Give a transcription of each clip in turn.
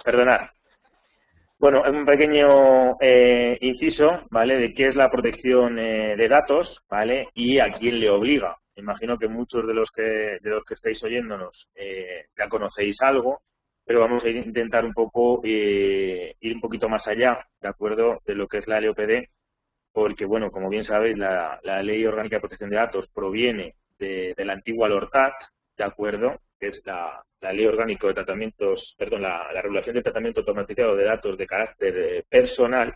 Perdonad. Bueno, un pequeño inciso, ¿vale? De qué es la protección de datos, ¿vale? Y a quién le obliga. Imagino que muchos de los que estáis oyéndonos ya conocéis algo, pero vamos a intentar un poco ir un poquito más allá, ¿de acuerdo? De lo que es la LOPD, porque, bueno, como bien sabéis, la Ley Orgánica de Protección de Datos proviene de la antigua LORTAT, ¿de acuerdo? Que es la Ley Orgánica de Tratamientos, perdón, la Regulación de Tratamiento Automatizado de Datos de Carácter Personal.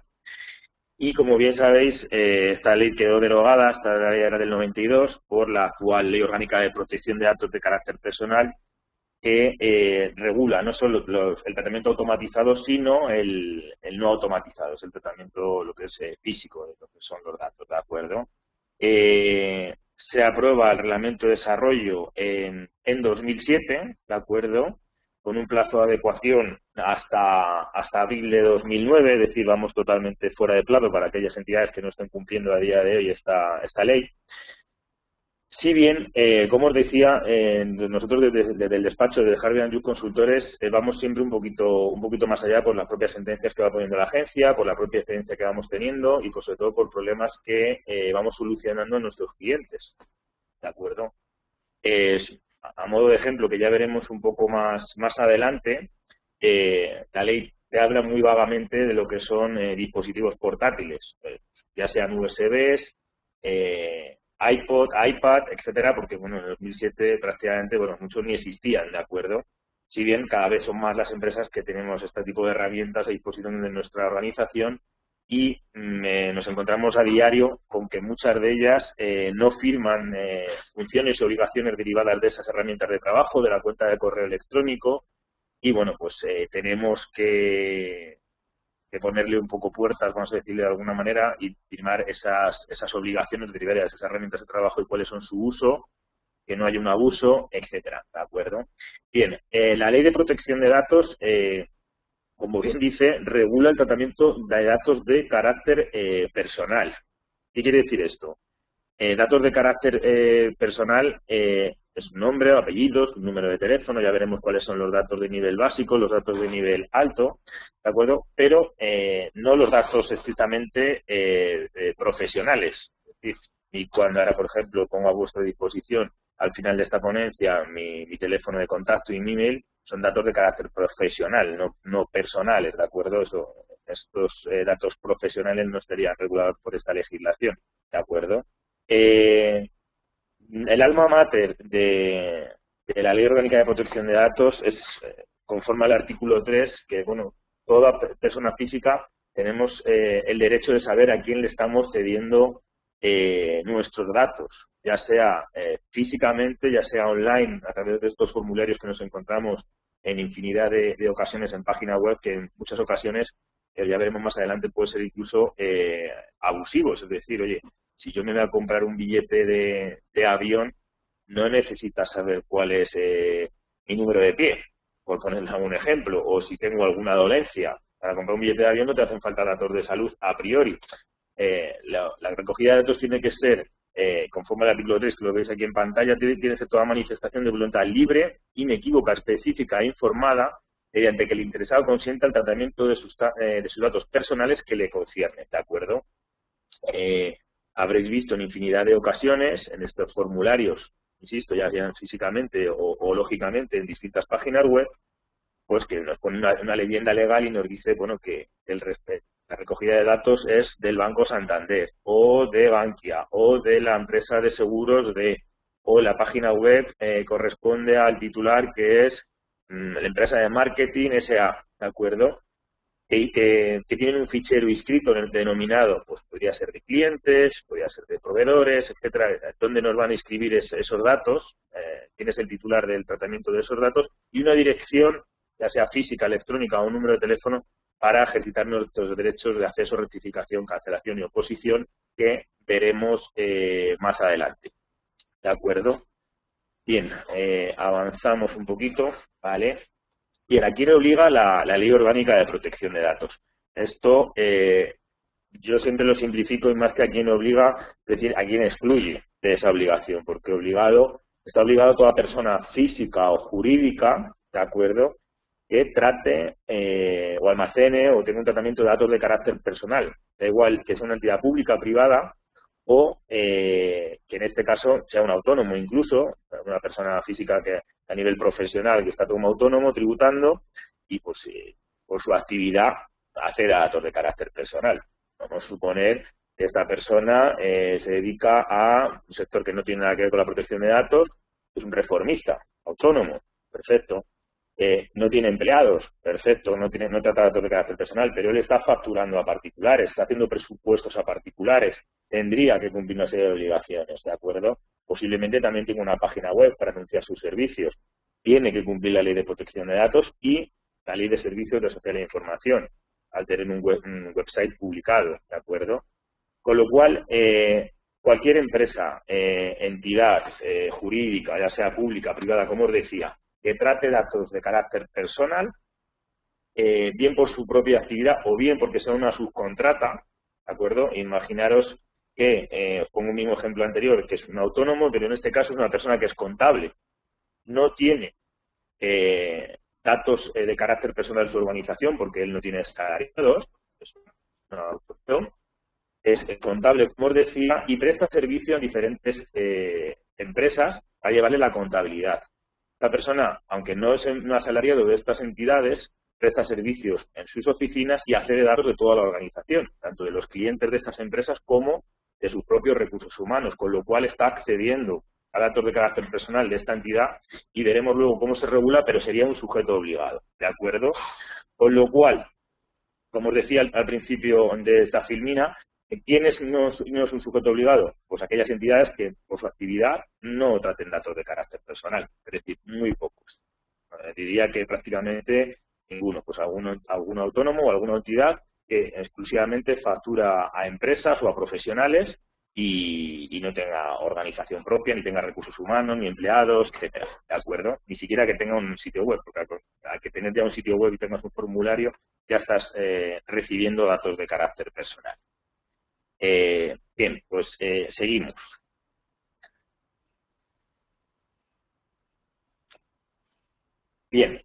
Y como bien sabéis, esta ley quedó derogada hasta la ley del 92 por la actual Ley Orgánica de Protección de Datos de Carácter Personal, que regula no solo el tratamiento automatizado, sino el no automatizado, es el tratamiento, lo que es físico, de lo que son los datos, ¿de acuerdo? Se aprueba el reglamento de desarrollo en 2007, ¿de acuerdo? Con un plazo de adecuación hasta abril de 2009, es decir, vamos totalmente fuera de plazo para aquellas entidades que no estén cumpliendo a día de hoy esta ley. Si bien, como os decía, nosotros desde el despacho de Harvey & Youth Consultores vamos siempre un poquito más allá por las propias sentencias que va poniendo la agencia, por la propia experiencia que vamos teniendo y sobre todo por problemas que vamos solucionando en nuestros clientes, ¿de acuerdo? A modo de ejemplo, que ya veremos un poco más adelante, la ley te habla muy vagamente de lo que son dispositivos portátiles, ya sean USBs, iPod, iPad, etcétera, porque bueno, en 2007 prácticamente, bueno, muchos ni existían, ¿de acuerdo? Si bien cada vez son más las empresas que tenemos este tipo de herramientas a disposición de nuestra organización y nos encontramos a diario con que muchas de ellas no firman funciones y obligaciones derivadas de esas herramientas de trabajo, de la cuenta de correo electrónico y bueno, pues tenemos que ponerle un poco puertas, vamos a decirle de alguna manera, y firmar esas obligaciones derivadas de esas herramientas de trabajo y cuáles son su uso, que no haya un abuso, etcétera, ¿de acuerdo? Bien, la Ley de Protección de Datos, como bien dice, regula el tratamiento de datos de carácter personal. ¿Qué quiere decir esto? Datos de carácter personal es nombre, apellidos, número de teléfono, ya veremos cuáles son los datos de nivel básico, los datos de nivel alto, ¿de acuerdo? Pero no los datos estrictamente profesionales. Es decir, y cuando ahora, por ejemplo, pongo a vuestra disposición al final de esta ponencia mi teléfono de contacto y mi email, son datos de carácter profesional, no personales, ¿de acuerdo? Estos datos profesionales no estarían regulados por esta legislación, ¿de acuerdo? El alma mater de la Ley Orgánica de Protección de Datos es, conforme al artículo 3, que, bueno, toda persona física tenemos el derecho de saber a quién le estamos cediendo nuestros datos, ya sea físicamente, ya sea online, a través de estos formularios que nos encontramos en infinidad de ocasiones en página web, que en muchas ocasiones, ya veremos más adelante, puede ser incluso abusivos. Es decir, oye, si yo me voy a comprar un billete de avión, no necesitas saber cuál es mi número de pie, por ponerle algún ejemplo, o si tengo alguna dolencia. Para comprar un billete de avión no te hacen falta datos de salud a priori. La recogida de datos tiene que ser, conforme al artículo 3, que lo veis aquí en pantalla, tiene que ser toda manifestación de voluntad libre, inequívoca, específica e informada, mediante que el interesado consienta el tratamiento de sus datos personales que le concierne, ¿de acuerdo? Habréis visto en infinidad de ocasiones en estos formularios, insisto, ya sean físicamente o lógicamente en distintas páginas web, pues que nos pone una leyenda legal y nos dice, bueno, que la recogida de datos es del Banco Santander, o de Bankia, o de la empresa de seguros o la página web corresponde al titular que es la empresa de marketing S.A., ¿de acuerdo? Que tienen un fichero inscrito denominado, pues podría ser de clientes, podría ser de proveedores, etcétera, donde nos van a inscribir esos datos, quién es el titular del tratamiento de esos datos, y una dirección, ya sea física, electrónica o un número de teléfono, para ejercitar nuestros derechos de acceso, rectificación, cancelación y oposición, que veremos más adelante. ¿De acuerdo? Bien, avanzamos un poquito, ¿vale? Bien, ¿a quién obliga la Ley Orgánica de Protección de Datos? Esto yo siempre lo simplifico y más que a quién obliga, es decir, a quién excluye de esa obligación, porque está obligado toda persona física o jurídica, ¿de acuerdo?, que trate o almacene o tenga un tratamiento de datos de carácter personal. Da igual que sea una entidad pública o privada o que en este caso sea un autónomo, incluso una persona física que a nivel profesional que está como autónomo tributando y pues por su actividad hace datos de carácter personal. Vamos a suponer que esta persona se dedica a un sector que no tiene nada que ver con la protección de datos, es un reformista, autónomo, perfecto. No tiene empleados, perfecto, no trata datos de carácter personal, pero él está facturando a particulares, está haciendo presupuestos a particulares, tendría que cumplir una serie de obligaciones, ¿de acuerdo? Posiblemente también tenga una página web para anunciar sus servicios, tiene que cumplir la ley de protección de datos y la ley de servicios de sociedad de información, al tener un website publicado, ¿de acuerdo? Con lo cual, cualquier empresa, entidad jurídica, ya sea pública, privada, como os decía, que trate datos de carácter personal, bien por su propia actividad o bien porque sea una subcontrata, ¿de acuerdo? Imaginaros que, os pongo un mismo ejemplo anterior, que es un autónomo, pero en este caso es una persona que es contable, no tiene datos de carácter personal de su organización porque él no tiene salariados, es una autónoma, es contable, como os decía, y presta servicio a diferentes empresas a llevarle la contabilidad. La persona, aunque no es un asalariado de estas entidades, presta servicios en sus oficinas y accede a datos de toda la organización, tanto de los clientes de estas empresas como de sus propios recursos humanos, con lo cual está accediendo a datos de carácter personal de esta entidad y veremos luego cómo se regula, pero sería un sujeto obligado, ¿de acuerdo? Con lo cual, como os decía al principio de esta filmina, ¿quiénes no es un sujeto obligado? Pues aquellas entidades que por su actividad no traten datos de carácter personal, es decir, muy pocos. Diría que prácticamente ninguno, pues algún autónomo o alguna entidad que exclusivamente factura a empresas o a profesionales y no tenga organización propia, ni tenga recursos humanos, ni empleados, etcétera, ¿de acuerdo? Ni siquiera que tenga un sitio web, porque al que tener ya un sitio web y tengas un formulario, ya estás recibiendo datos de carácter personal. Bien, pues seguimos. Bien,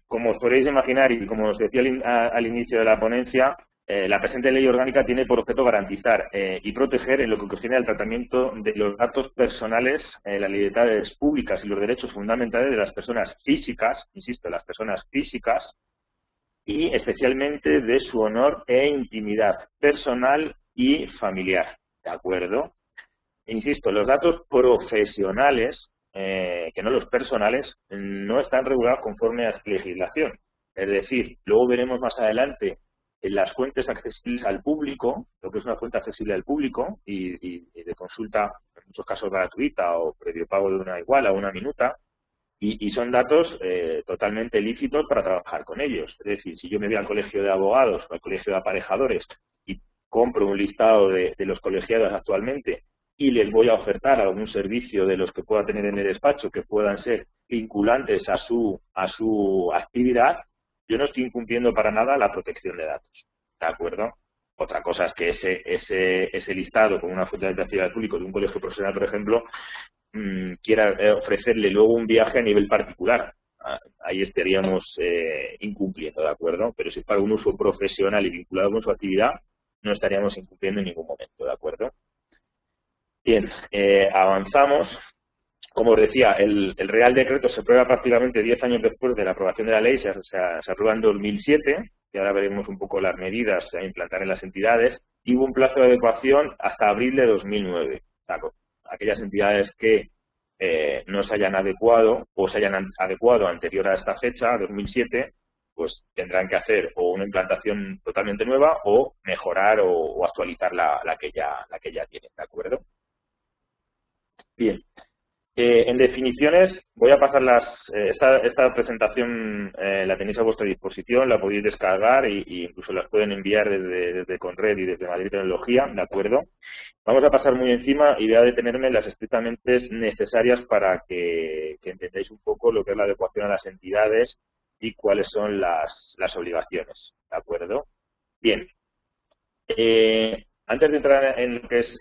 como os podréis imaginar y como os decía al inicio de la ponencia, la presente ley orgánica tiene por objeto garantizar y proteger en lo que considera el tratamiento de los datos personales, las libertades públicas y los derechos fundamentales de las personas físicas, insisto, las personas físicas, y especialmente de su honor e intimidad personal y familiar, ¿de acuerdo? Insisto, los datos profesionales, que no los personales, no están regulados conforme a esta legislación. Es decir, luego veremos más adelante en las fuentes accesibles al público, lo que es una fuente accesible al público y de consulta, en muchos casos gratuita o previo pago de una iguala o una minuta, y son datos totalmente lícitos para trabajar con ellos. Es decir, si yo me voy al colegio de abogados o al colegio de aparejadores y compro un listado de los colegiados actualmente y les voy a ofertar algún servicio de los que pueda tener en el despacho que puedan ser vinculantes a su actividad, yo no estoy incumpliendo para nada la protección de datos, ¿de acuerdo? Otra cosa es que ese listado con una fuente de actividad al público de un colegio profesional, por ejemplo, quiera ofrecerle luego un viaje a nivel particular. Ahí estaríamos incumpliendo, ¿de acuerdo? Pero si es para un uso profesional y vinculado con su actividad, no estaríamos incumpliendo en ningún momento, ¿de acuerdo? Bien, avanzamos. Como os decía, el Real Decreto se aprueba prácticamente 10 años después de la aprobación de la ley, se aprueba en 2007, y ahora veremos un poco las medidas a implantar en las entidades, y hubo un plazo de adecuación hasta abril de 2009. Aquellas entidades que no se hayan adecuado o se hayan adecuado anterior a esta fecha, 2007, pues tendrán que hacer o una implantación totalmente nueva o mejorar o actualizar la que ya tienen, ¿de acuerdo? Bien. En definiciones, voy a pasar esta presentación, la tenéis a vuestra disposición, la podéis descargar e incluso las pueden enviar desde Conred y desde Madrid Tecnología, ¿de acuerdo? Vamos a pasar muy encima y voy a detenerme en las estrictamente necesarias para que entendáis un poco lo que es la adecuación a las entidades y cuáles son las obligaciones, ¿de acuerdo? Bien. Antes de entrar en lo que es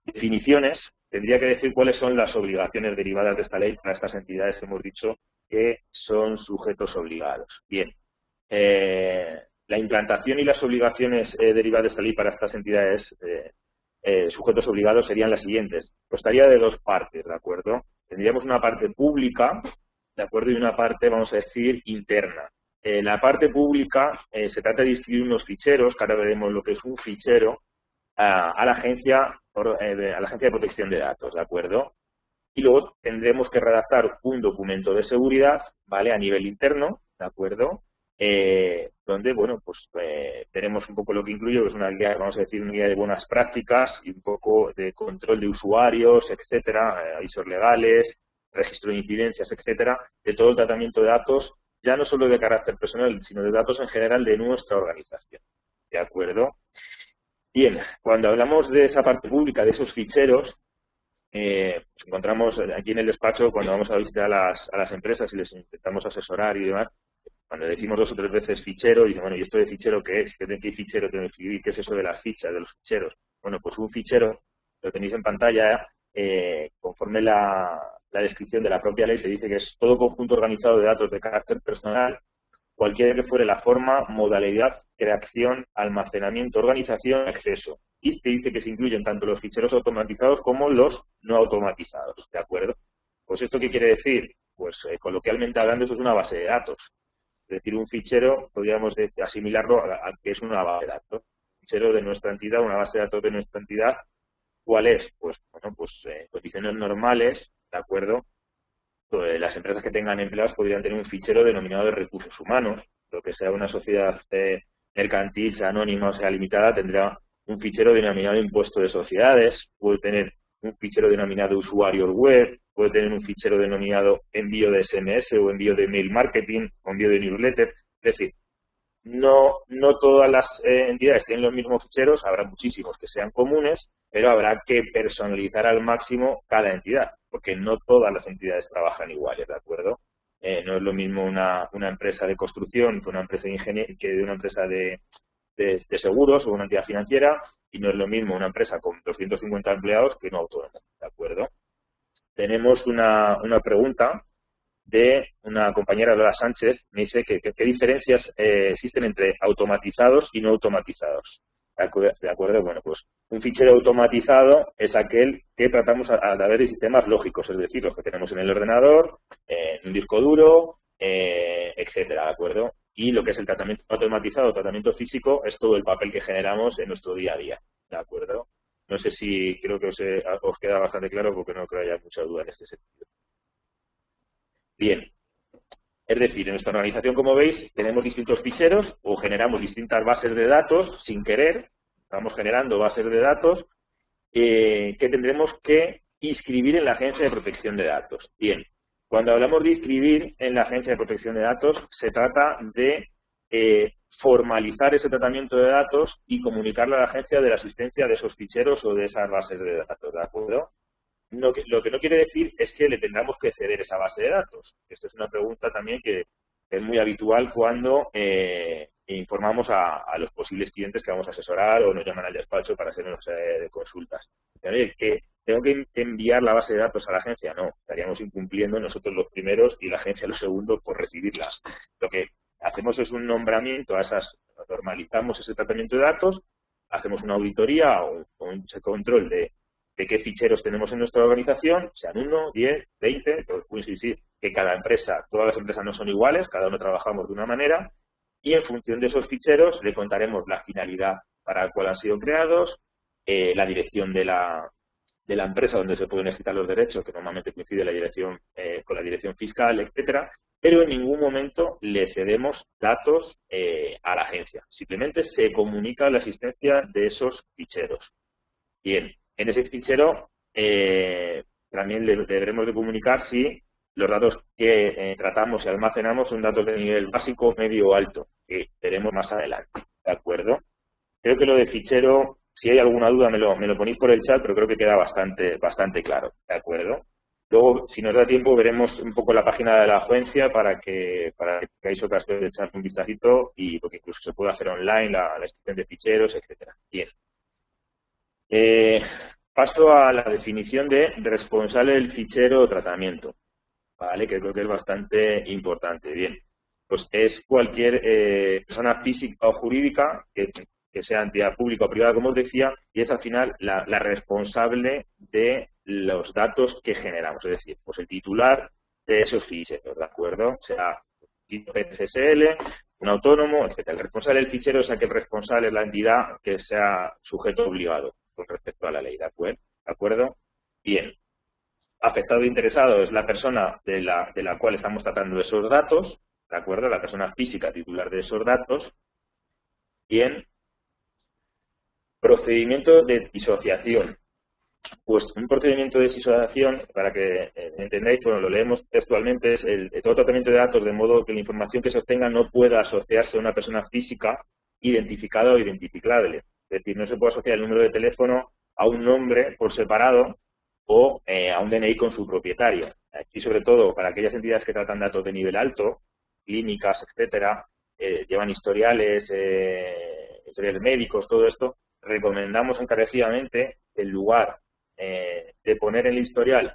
definiciones, tendría que decir cuáles son las obligaciones derivadas de esta ley para estas entidades que hemos dicho que son sujetos obligados. Bien, la implantación y las obligaciones derivadas de esta ley para estas entidades sujetos obligados serían las siguientes. Constaría de dos partes, ¿de acuerdo? Tendríamos una parte pública, ¿de acuerdo? Y una parte, vamos a decir, interna. La parte pública se trata de inscribir unos ficheros, que ahora veremos lo que es un fichero, a la agencia de protección de datos, ¿de acuerdo? Y luego tendremos que redactar un documento de seguridad, ¿vale? A nivel interno, ¿de acuerdo? Donde, bueno, pues tenemos un poco lo que incluye, que es una guía, vamos a decir, una guía de buenas prácticas y un poco de control de usuarios, etcétera, avisos legales, registro de incidencias, etcétera, de todo el tratamiento de datos, ya no solo de carácter personal, sino de datos en general de nuestra organización, ¿de acuerdo? Bien, cuando hablamos de esa parte pública, de esos ficheros, pues encontramos aquí en el despacho, cuando vamos a visitar a las empresas y les intentamos asesorar y demás, cuando decimos 2 o 3 veces fichero, dicen, bueno, ¿y esto de fichero qué es? ¿Qué fichero tengo que escribir? ¿Qué es eso de las fichas, de los ficheros? Bueno, pues un fichero, lo tenéis en pantalla, conforme la descripción de la propia ley, se dice que es todo conjunto organizado de datos de carácter personal, cualquiera que fuere la forma, modalidad, creación, almacenamiento, organización, acceso. Y se dice que se incluyen tanto los ficheros automatizados como los no automatizados, ¿de acuerdo? Pues ¿esto qué quiere decir? Pues coloquialmente hablando, eso es una base de datos. Es decir, un fichero, podríamos asimilarlo a que es una base de datos. Un fichero de nuestra entidad, una base de datos de nuestra entidad, ¿cuál es? Pues, bueno, pues condiciones normales, ¿de acuerdo? Pues, las empresas que tengan empleados podrían tener un fichero denominado de recursos humanos. Lo que sea una sociedad mercantil, sea anónima o sea limitada, tendrá un fichero denominado impuesto de sociedades, puede tener un fichero denominado usuarios web, puede tener un fichero denominado envío de SMS o envío de mail marketing o envío de newsletter. Es decir, no todas las entidades tienen los mismos ficheros, habrá muchísimos que sean comunes, pero habrá que personalizar al máximo cada entidad, porque no todas las entidades trabajan iguales, ¿de acuerdo? No es lo mismo una empresa de construcción que una empresa de ingeniería, que de una empresa de seguros o una entidad financiera, y no es lo mismo una empresa con 250 empleados que una autónoma, ¿de acuerdo? Tenemos una pregunta de una compañera, Lola Sánchez, me dice que qué diferencias existen entre automatizados y no automatizados. ¿De acuerdo? Bueno, pues un fichero automatizado es aquel que tratamos a través de sistemas lógicos, es decir, los que tenemos en el ordenador, en un disco duro, etcétera, ¿de acuerdo? Y lo que es el tratamiento automatizado, tratamiento físico, es todo el papel que generamos en nuestro día a día, ¿de acuerdo? No sé si creo que os queda bastante claro porque no creo que haya mucha duda en este sentido. Bien, es decir, en nuestra organización, como veis, tenemos distintos ficheros o generamos distintas bases de datos sin querer, estamos generando bases de datos que tendremos que inscribir en la Agencia de Protección de Datos. Bien, cuando hablamos de inscribir en la Agencia de Protección de Datos, se trata de formalizar ese tratamiento de datos y comunicarle a la agencia de la existencia de esos ficheros o de esas bases de datos, ¿de acuerdo? Lo que no quiere decir es que le tengamos que ceder esa base de datos. Esta es una pregunta también que es muy habitual cuando informamos a los posibles clientes que vamos a asesorar o nos llaman al despacho para hacernos consultas. ¿Que tengo que enviar la base de datos a la agencia? No, estaríamos incumpliendo nosotros los primeros y la agencia los segundos por recibirlas. Lo que hacemos es un nombramiento a normalizamos ese tratamiento de datos, hacemos una auditoría o un control de qué ficheros tenemos en nuestra organización, sean 1, 10, 20, pero puedo decir que cada empresa, todas las empresas no son iguales, cada uno trabajamos de una manera, y en función de esos ficheros le contaremos la finalidad para la cual han sido creados, la dirección de la empresa donde se pueden ejecutar los derechos, que normalmente coincide la dirección con la dirección fiscal, etcétera, pero en ningún momento le cedemos datos a la agencia. Simplemente se comunica la existencia de esos ficheros. Bien, en ese fichero también le deberemos de comunicar si los datos que tratamos y almacenamos son datos de nivel básico, medio o alto, que veremos más adelante, ¿de acuerdo? Creo que lo de fichero, si hay alguna duda me lo ponéis por el chat, pero creo que queda bastante claro, ¿de acuerdo? Luego, si nos da tiempo, veremos un poco la página de la agencia para que tengáis ocasión de echar un vistacito y porque incluso se puede hacer online la extensión de ficheros, etcétera. Bien. Paso a la definición de responsable del fichero o tratamiento. ¿vale? Que creo que es bastante importante. Bien, pues es cualquier persona física o jurídica que sea entidad pública o privada, como os decía, y es al final la responsable de los datos que generamos, es decir, pues el titular de esos ficheros, ¿de acuerdo? Sea PSSL, un autónomo, etcétera. El responsable del fichero es aquel responsable, es la entidad que sea sujeto obligado con respecto a la ley, ¿de acuerdo? Bien. Afectado e interesado es la persona de la cual estamos tratando esos datos, ¿de acuerdo? La persona física titular de esos datos. Bien. Procedimiento de disociación. Pues un procedimiento de disociación, para que entendáis, bueno, lo leemos textualmente, es todo tratamiento de datos de modo que la información que se obtenga no pueda asociarse a una persona física identificada o identificable. Es decir, no se puede asociar el número de teléfono a un nombre por separado o a un DNI con su propietario. Aquí, sobre todo, para aquellas entidades que tratan datos de nivel alto, clínicas, etcétera, llevan historiales médicos, todo esto, recomendamos encarecidamente, en lugar de poner en el historial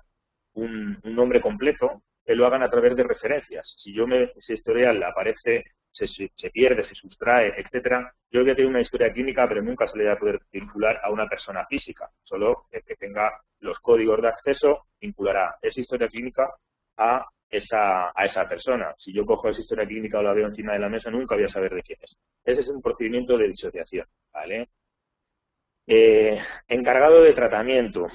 un nombre completo, que lo hagan a través de referencias. Si ese historial aparece, se pierde, se sustrae, etcétera, yo voy a tener una historia clínica, pero nunca se le va a poder vincular a una persona física. Solo el que tenga los códigos de acceso vinculará esa historia clínica a esa persona. Si yo cojo esa historia clínica o la veo encima de la mesa, nunca voy a saber de quién es. Ese es un procedimiento de disociación, ¿vale? Encargado de tratamiento.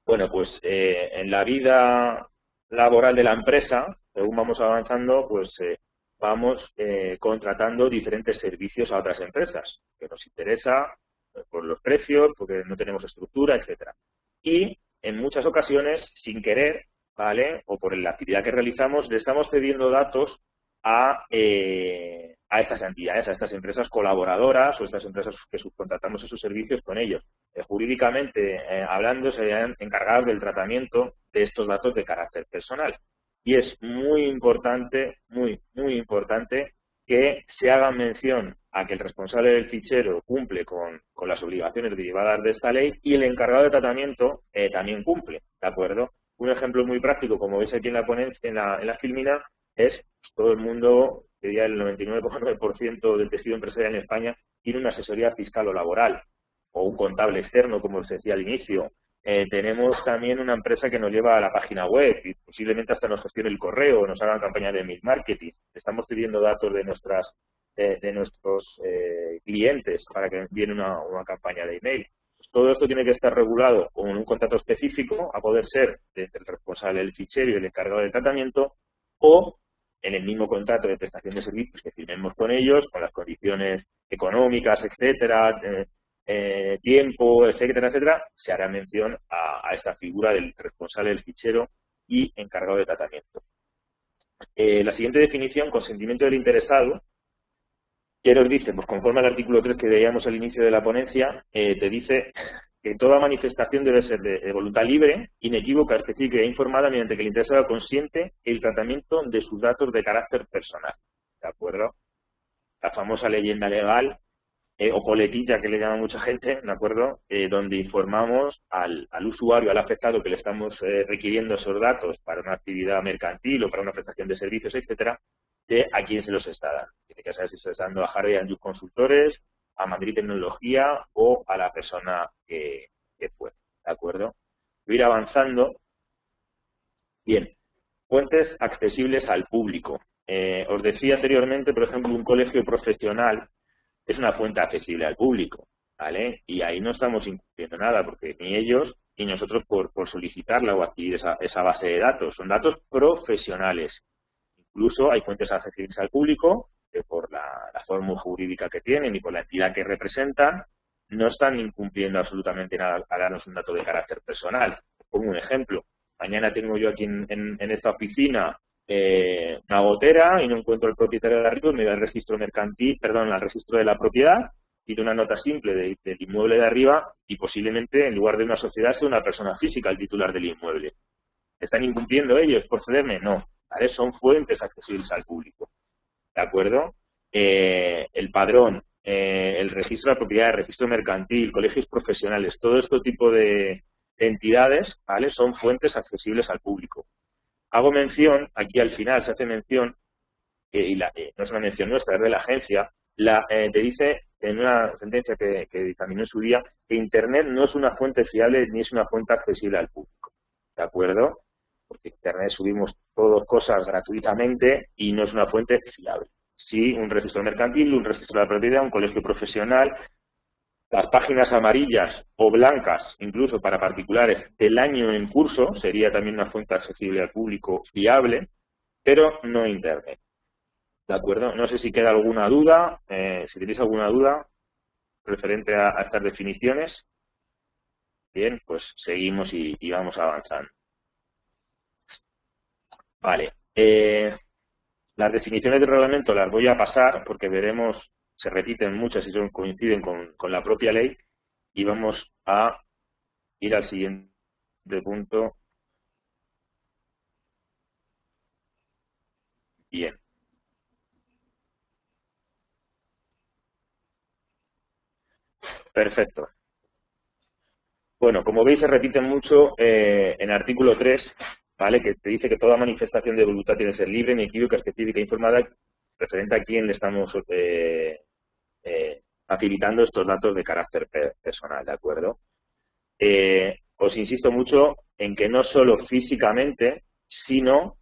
Bueno, pues en la vida laboral de la empresa, según vamos avanzando, pues vamos contratando diferentes servicios a otras empresas, que nos interesa por los precios, porque no tenemos estructura, etcétera. Y en muchas ocasiones, sin querer, ¿vale? O por la actividad que realizamos, le estamos cediendo datos a estas entidades, a estas empresas colaboradoras o estas empresas que subcontratamos esos servicios con ellos. Jurídicamente hablando, serían encargados del tratamiento de estos datos de carácter personal. Y es muy importante, muy importante, que se haga mención a que el responsable del fichero cumple con las obligaciones derivadas de esta ley y el encargado de tratamiento también cumple, ¿de acuerdo? Un ejemplo muy práctico, como veis aquí en la ponencia, en la filmina, es todo el mundo, diría el 99,9% del tejido empresarial en España, tiene una asesoría fiscal o laboral, o un contable externo, como os decía al inicio. Tenemos también una empresa que nos lleva a la página web y posiblemente hasta nos gestione el correo, nos hagan campaña de email marketing. Estamos pidiendo datos de nuestros clientes para que envíen una campaña de email. Pues todo esto tiene que estar regulado con un contrato específico, a poder ser entre el responsable del fichero y el encargado del tratamiento, o en el mismo contrato de prestación de servicios que firmemos con ellos, con las condiciones económicas, etcétera, tiempo, etcétera, se hará mención a esta figura del responsable del fichero y encargado de tratamiento. La siguiente definición, consentimiento del interesado, ¿qué nos dice? Pues conforme al artículo 3 que veíamos al inicio de la ponencia, te dice que toda manifestación debe ser de voluntad libre, inequívoca, específica e informada mediante que el interesado consiente el tratamiento de sus datos de carácter personal. ¿De acuerdo? La famosa leyenda legal o coletilla que le llama mucha gente, ¿de acuerdo? Donde informamos al usuario, al afectado que le estamos requiriendo esos datos para una actividad mercantil o para una prestación de servicios, etcétera, de a quién se los está dando. Tiene que saber si se está dando a Harvey & Consultores, a Madrid Tecnología o a la persona que fue, ¿de acuerdo? Voy a ir avanzando. Bien, fuentes accesibles al público. Os decía anteriormente, por ejemplo, un colegio profesional es una fuente accesible al público, ¿vale? Y ahí no estamos incumpliendo nada, porque ni ellos ni nosotros por solicitarla o adquirir esa base de datos. Son datos profesionales. Incluso hay fuentes accesibles al público que por la forma jurídica que tienen y por la entidad que representan no están incumpliendo absolutamente nada a darnos un dato de carácter personal. Pongo un ejemplo. Mañana tengo yo aquí en esta oficina una gotera y no encuentro el propietario de arriba, me voy al registro mercantil, perdón, al registro de la propiedad, tiro una nota simple del inmueble de arriba y posiblemente en lugar de una sociedad sea una persona física el titular del inmueble. ¿Están incumpliendo ellos por cederme? No. ¿Vale? Son fuentes accesibles al público. ¿De acuerdo? El padrón, el registro de la propiedad, el registro mercantil, colegios profesionales, todo este tipo de entidades, ¿vale? Son fuentes accesibles al público. hago mención, aquí al final se hace mención, y no es una mención nuestra, es de la agencia, te dice en una sentencia que dictaminó en su día que Internet no es una fuente fiable ni es una fuente accesible al público. ¿De acuerdo? Porque Internet subimos todas cosas gratuitamente y no es una fuente fiable. Sí, un registro mercantil, un registro de la propiedad, un colegio profesional, las páginas amarillas o blancas, incluso para particulares, del año en curso, sería también una fuente accesible al público fiable, pero no Internet. ¿De acuerdo? No sé si queda alguna duda, si tenéis alguna duda referente a estas definiciones. Bien, pues seguimos y vamos avanzando. Vale. Las definiciones del reglamento las voy a pasar porque veremos, se repiten muchas y coinciden con la propia ley, y vamos a ir al siguiente punto. Bien. Perfecto. Bueno, como veis se repiten mucho en el artículo 3, ¿vale? Que te dice que toda manifestación de voluntad tiene que ser libre, inequívoca, específica e informada, referente a quién le estamos facilitando estos datos de carácter personal, ¿de acuerdo? Os insisto mucho en que no solo físicamente, sino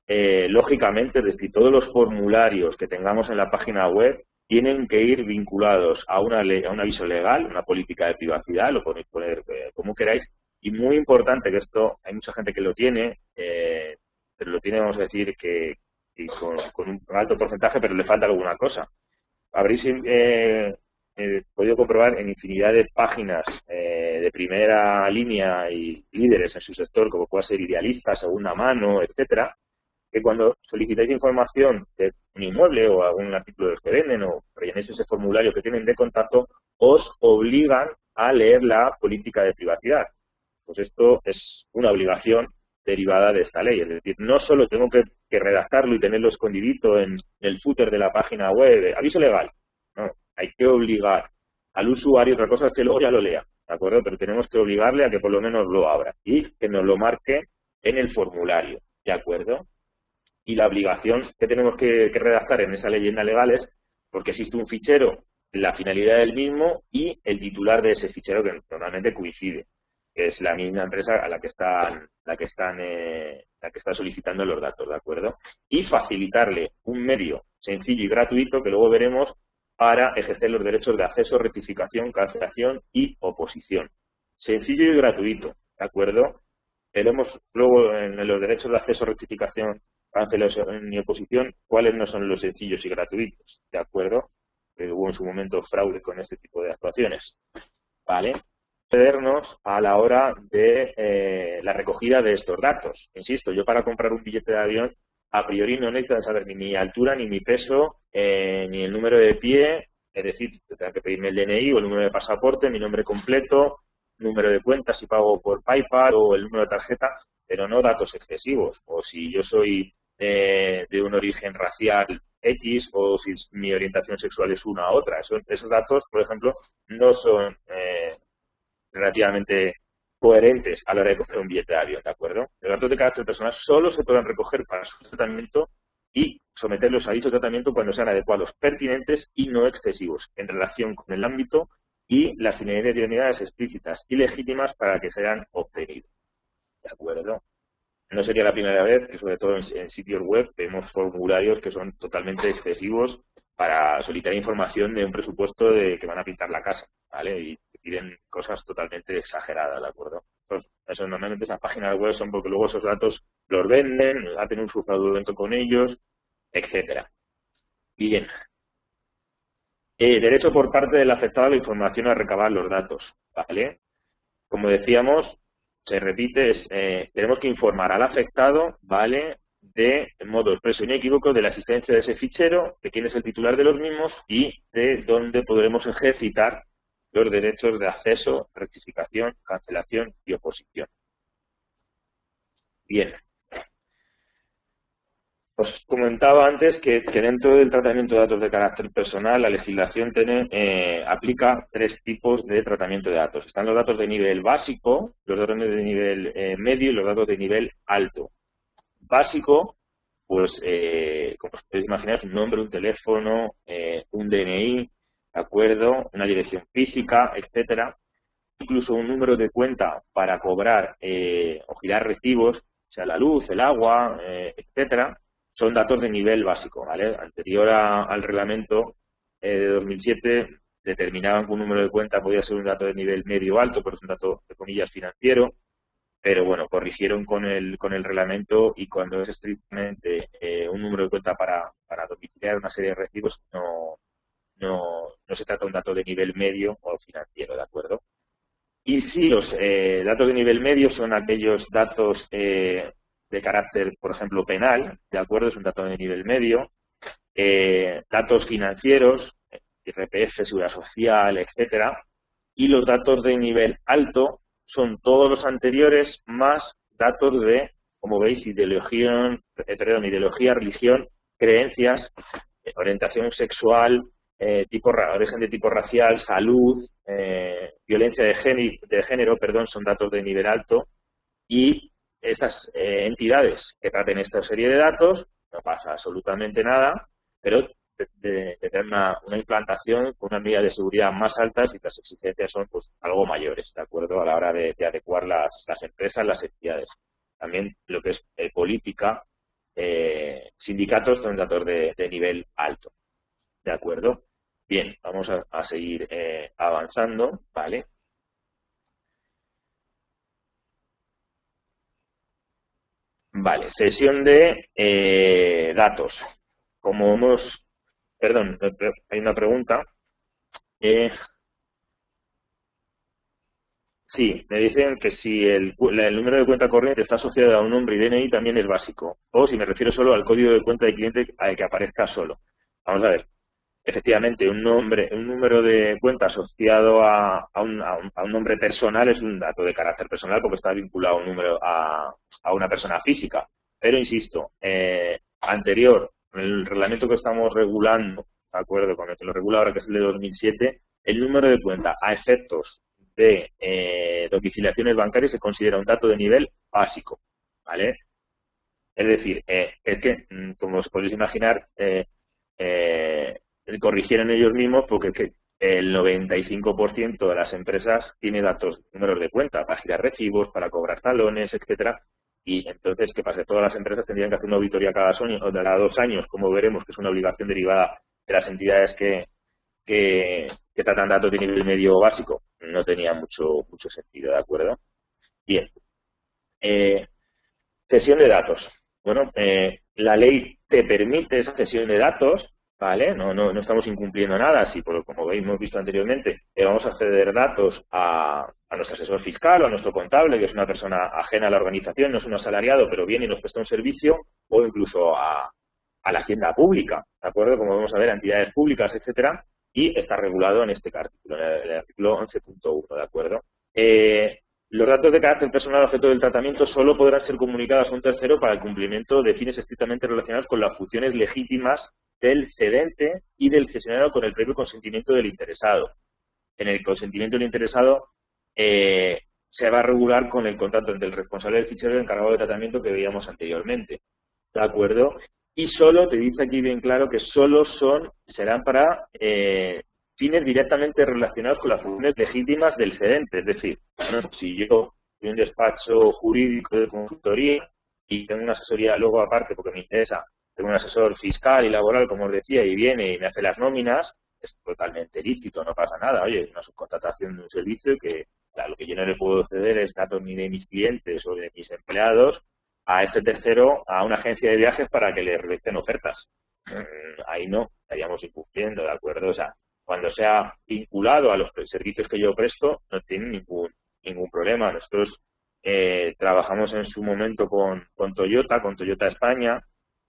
lógicamente, es decir, todos los formularios que tengamos en la página web tienen que ir vinculados a una ley, a un aviso legal, una política de privacidad, lo podéis poner como queráis, y muy importante que esto, hay mucha gente que lo tiene, pero lo tiene, vamos a decir, que con un alto porcentaje, pero le falta alguna cosa. Habréis podido comprobar en infinidad de páginas de primera línea y líderes en su sector, como puede ser Idealista, Segunda Mano, etcétera, que cuando solicitáis información de un inmueble o algún artículo de los que venden o rellenéis ese formulario que tienen de contacto, os obligan a leer la política de privacidad. Pues esto es una obligación derivada de esta ley. Es decir, no solo tengo que redactarlo y tenerlo escondidito en el footer de la página web, aviso legal. No, hay que obligar al usuario, otra cosa es que luego ya lo lea, ¿de acuerdo? Pero tenemos que obligarle a que por lo menos lo abra y que nos lo marque en el formulario, ¿de acuerdo? Y la obligación que tenemos que redactar en esa leyenda legal es porque existe un fichero, la finalidad del mismo y el titular de ese fichero que normalmente coincide, que es la misma empresa a la que está solicitando los datos, ¿de acuerdo? Y facilitarle un medio sencillo y gratuito que luego veremos para ejercer los derechos de acceso, rectificación, cancelación y oposición. Sencillo y gratuito, ¿de acuerdo? Veremos luego en los derechos de acceso, rectificación, cancelación y oposición cuáles no son los sencillos y gratuitos, ¿de acuerdo? Hubo en su momento fraude con este tipo de actuaciones, ¿vale? Procedernos a la hora de la recogida de estos datos. Insisto, yo para comprar un billete de avión a priori no necesito saber ni mi altura, ni mi peso, ni el número de pie, es decir, tengo que pedirme el DNI o el número de pasaporte, mi nombre completo, número de cuenta si pago por PayPal o el número de tarjeta, pero no datos excesivos. O si yo soy de un origen racial X o si mi orientación sexual es una u otra. Esos datos, por ejemplo, no son relativamente coherentes a la hora de coger un billete de avión, ¿de acuerdo? Los datos de carácter personal solo se pueden recoger para su tratamiento y someterlos a dicho tratamiento cuando sean adecuados, pertinentes y no excesivos en relación con el ámbito y las finalidades explícitas y legítimas para que sean obtenidos, ¿de acuerdo? No sería la primera vez que, sobre todo en sitios web, vemos formularios que son totalmente excesivos para solicitar información de un presupuesto de que van a pintar la casa, ¿vale? Y piden cosas totalmente exageradas, ¿de acuerdo? Pues eso, normalmente esas páginas web son porque luego esos datos los venden, hacen un fraudulento con ellos, etcétera. Bien. Derecho por parte del afectado a la información a recabar los datos, ¿vale? Como decíamos, se repite, tenemos que informar al afectado, ¿vale?, de modo expreso y inequívoco de la existencia de ese fichero, de quién es el titular de los mismos y de dónde podremos ejercitar los derechos de acceso, rectificación, cancelación y oposición. Bien. Os comentaba antes que dentro del tratamiento de datos de carácter personal, la legislación aplica tres tipos de tratamiento de datos. Están los datos de nivel básico, los datos de nivel medio y los datos de nivel alto. básico, pues, como os podéis imaginar, es un nombre, un teléfono, un DNI, ¿de acuerdo? Una dirección física, etcétera. Incluso un número de cuenta para cobrar o girar recibos, o sea, la luz, el agua, etcétera, son datos de nivel básico, ¿vale? Anterior al reglamento de 2007 determinaban que un número de cuenta podía ser un dato de nivel medio o alto, pero es un dato de comillas financiero, pero bueno, corrigieron con el reglamento y cuando es estrictamente un número de cuenta para domiciliar una serie de recibos, no se trata de un dato de nivel medio o financiero, ¿de acuerdo? Y sí, los datos de nivel medio son aquellos datos de carácter, por ejemplo, penal, ¿de acuerdo? Es un dato de nivel medio. Datos financieros, IRPF, Seguridad Social, etcétera. Y los datos de nivel alto son todos los anteriores más datos de, como veis, ideología, religión, creencias, orientación sexual, origen de tipo racial, salud, violencia de género, son datos de nivel alto, y estas entidades que traten esta serie de datos, no pasa absolutamente nada, pero de tener una implantación con unas medidas de seguridad más altas y las exigencias son pues algo mayores, ¿de acuerdo? A la hora de adecuar las empresas, las entidades. También lo que es política, sindicatos son datos de nivel alto, ¿de acuerdo? Bien, vamos a seguir avanzando, ¿vale? Vale, sesión de datos. Como hemos... Perdón, hay una pregunta. Sí, me dicen que si el número de cuenta corriente está asociado a un nombre y DNI también es básico. O si me refiero solo al código de cuenta de cliente al que aparezca solo. Vamos a ver. Efectivamente, un número de cuenta asociado a un nombre personal es un dato de carácter personal porque está vinculado a un número a una persona física. Pero insisto, anterior, el reglamento que estamos regulando, de acuerdo con el que lo regula ahora, que es el de 2007, el número de cuenta a efectos de domiciliaciones bancarias se considera un dato de nivel básico, ¿vale? Es decir, es que, como os podéis imaginar, corrigieron ellos mismos porque el 95% de las empresas tiene datos, números de cuenta para girar recibos, para cobrar talones, etcétera. Y entonces, ¿qué pasa? Todas las empresas tendrían que hacer una auditoría cada año o cada 2 años, como veremos, que es una obligación derivada de las entidades que tratan datos de nivel medio básico. No tenía mucho sentido, ¿de acuerdo? Bien. Cesión de datos. Bueno, la ley te permite esa cesión de datos, ¿vale? No estamos incumpliendo nada. Si, como hemos visto anteriormente, vamos a ceder datos a nuestro asesor fiscal o a nuestro contable, que es una persona ajena a la organización, no es un asalariado, pero viene y nos presta un servicio, o incluso a la hacienda pública, ¿de acuerdo? Como vamos a ver, a entidades públicas, etcétera, y está regulado en este artículo, en el artículo 11.1, ¿de acuerdo? Los datos de carácter personal objeto del tratamiento solo podrán ser comunicados a un tercero para el cumplimiento de fines estrictamente relacionados con las funciones legítimas del cedente y del cesionado con el previo consentimiento del interesado. En el consentimiento del interesado se va a regular con el contrato entre el responsable del fichero y el encargado de tratamiento que veíamos anteriormente, ¿de acuerdo? Y solo, te dice aquí bien claro que solo serán para fines directamente relacionados con las funciones legítimas del cedente. Es decir, bueno, si yo soy un despacho jurídico de consultoría y tengo una asesoría luego aparte porque me interesa, tengo un asesor fiscal y laboral, como os decía, y viene y me hace las nóminas, es totalmente lícito, no pasa nada. Oye, es una subcontratación de un servicio que, claro, lo que yo no le puedo ceder es datos ni de mis clientes o de mis empleados a este tercero, a una agencia de viajes para que le realicen ofertas. Ahí no, estaríamos incumpliendo, ¿de acuerdo? O sea, cuando sea vinculado a los servicios que yo presto, no tiene ningún problema. Nosotros trabajamos en su momento con Toyota España,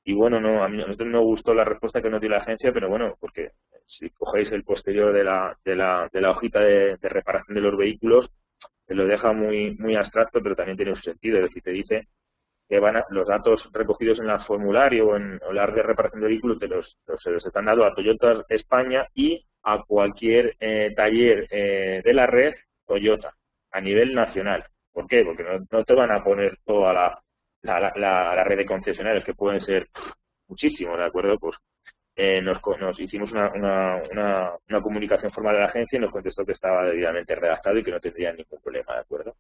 y bueno, a nosotros no gustó la respuesta que nos dio la agencia, pero bueno, porque si cogéis el posterior de la hojita de reparación de los vehículos, te lo deja muy abstracto, pero también tiene un sentido. Es decir, te dice que los datos recogidos en el formulario o en la red de reparación de vehículos se los están dando a Toyota España y a cualquier taller de la red Toyota a nivel nacional. ¿Por qué? Porque no te van a poner toda la red de concesionarios, que pueden ser muchísimos, ¿de acuerdo? Pues nos hicimos una comunicación formal de la agencia y nos contestó que estaba debidamente redactado y que no tendría ningún problema, ¿de acuerdo?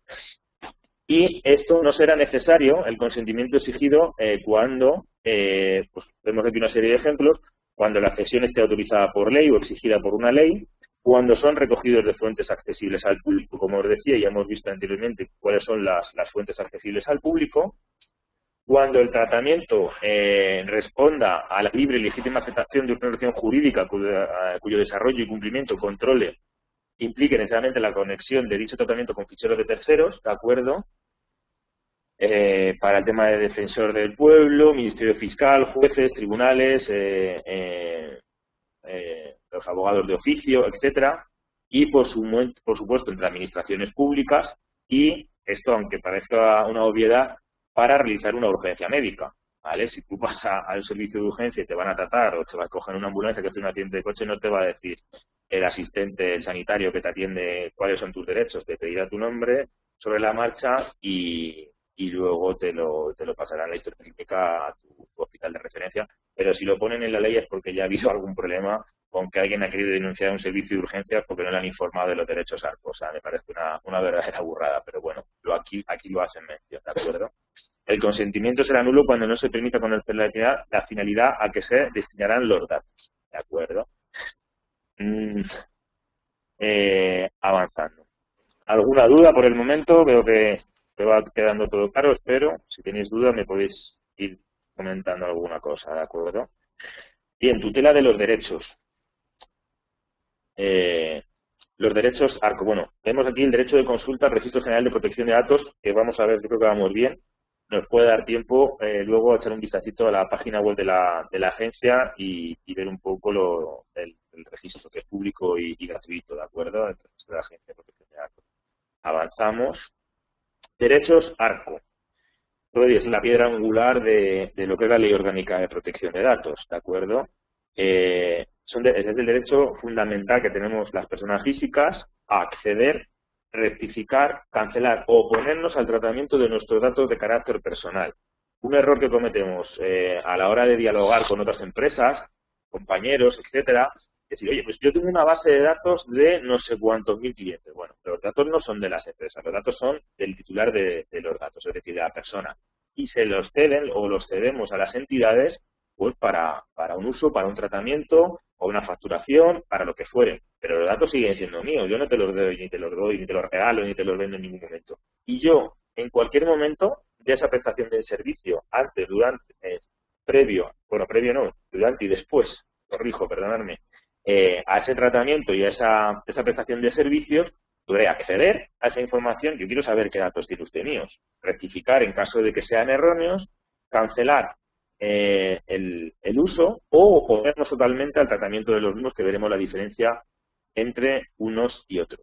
Y esto no será necesario, el consentimiento exigido, cuando, pues vemos aquí una serie de ejemplos, cuando la cesión esté autorizada por ley o exigida por una ley, cuando son recogidos de fuentes accesibles al público, como os decía, ya hemos visto anteriormente cuáles son las fuentes accesibles al público, cuando el tratamiento responda a la libre y legítima aceptación de una relación jurídica cuyo desarrollo y cumplimiento controle implique necesariamente la conexión de dicho tratamiento con ficheros de terceros, ¿de acuerdo? Para el tema de defensor del pueblo, Ministerio Fiscal, jueces, tribunales, los abogados de oficio, etcétera, y por supuesto entre administraciones públicas, y esto, aunque parezca una obviedad, para realizar una urgencia médica, ¿vale? Si tú vas al servicio de urgencia y te van a tratar o te vas a coger una ambulancia que hace un accidente de coche, no te va a decir el asistente, el sanitario que te atiende cuáles son tus derechos, te pedirá tu nombre sobre la marcha y luego te lo pasarán la historia clínica a tu hospital de referencia, pero si lo ponen en la ley es porque ya ha habido algún problema con que alguien ha querido denunciar un servicio de urgencias porque no le han informado de los derechos ARCO. O sea, me parece una verdadera burrada, pero bueno, aquí lo hacen mención, ¿de acuerdo? El consentimiento será nulo cuando no se permita con la finalidad a que se destinarán los datos, ¿de acuerdo? Avanzando. ¿Alguna duda por el momento? Veo que te va quedando todo claro, espero. Si tenéis dudas me podéis ir comentando alguna cosa, ¿de acuerdo? Bien, tutela de los derechos. Los derechos ARCO. Bueno, vemos aquí el derecho de consulta al Registro General de Protección de Datos, que vamos a ver, yo creo que vamos bien. Nos puede dar tiempo luego a echar un vistacito a la página web de la agencia y ver un poco el registro, que es público y gratuito, ¿de acuerdo? El registro de la Agencia de Protección de Datos. Avanzamos. Derechos ARCO. Es la piedra angular de lo que es la Ley Orgánica de Protección de Datos, ¿de acuerdo? Es el derecho fundamental que tenemos las personas físicas a acceder, rectificar, cancelar o oponernos al tratamiento de nuestros datos de carácter personal. Un error que cometemos a la hora de dialogar con otras empresas, compañeros, etcétera, es decir, oye, pues yo tengo una base de datos de no sé cuántos mil clientes. Bueno, los datos no son de las empresas, los datos son del titular de los datos, es decir, de la persona. Y se los ceden o los cedemos a las entidades pues para un uso, para un tratamiento o una facturación, para lo que fuere. Pero los datos siguen siendo míos, yo no te los doy, ni te los regalo, ni te los vendo en ningún momento. Y yo, en cualquier momento de esa prestación del servicio, antes, durante, previo no, durante y después, corrijo, perdonadme, a ese tratamiento y a esa prestación de servicios, podré acceder a esa información. Yo quiero saber qué datos tiene usted míos, rectificar en caso de que sean erróneos, cancelar el uso o oponernos totalmente al tratamiento de los mismos, que veremos la diferencia entre unos y otros.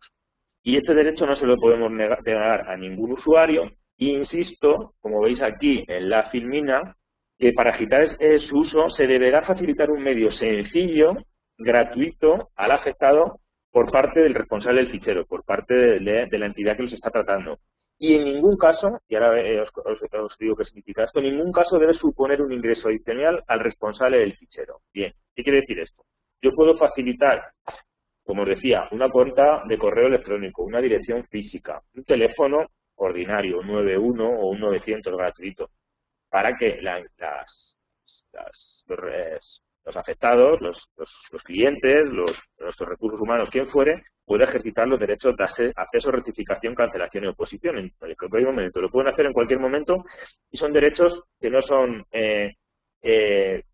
Y este derecho no se lo podemos negar a ningún usuario. E insisto, como veis aquí en la filmina, que para agitar su uso se deberá facilitar un medio sencillo, gratuito, al afectado por parte del responsable del fichero, por parte de la entidad que los está tratando. Y en ningún caso, y ahora os digo qué significa esto, en ningún caso debe suponer un ingreso adicional al responsable del fichero. Bien, ¿qué quiere decir esto? Yo puedo facilitar, como os decía, una cuenta de correo electrónico, una dirección física, un teléfono ordinario, 91 o un 900 gratuito, para que los afectados, los clientes, nuestros recursos humanos, quien fuere, pueda ejercitar los derechos de acceso, rectificación, cancelación y oposición en cualquier momento. Lo pueden hacer en cualquier momento y son derechos que no son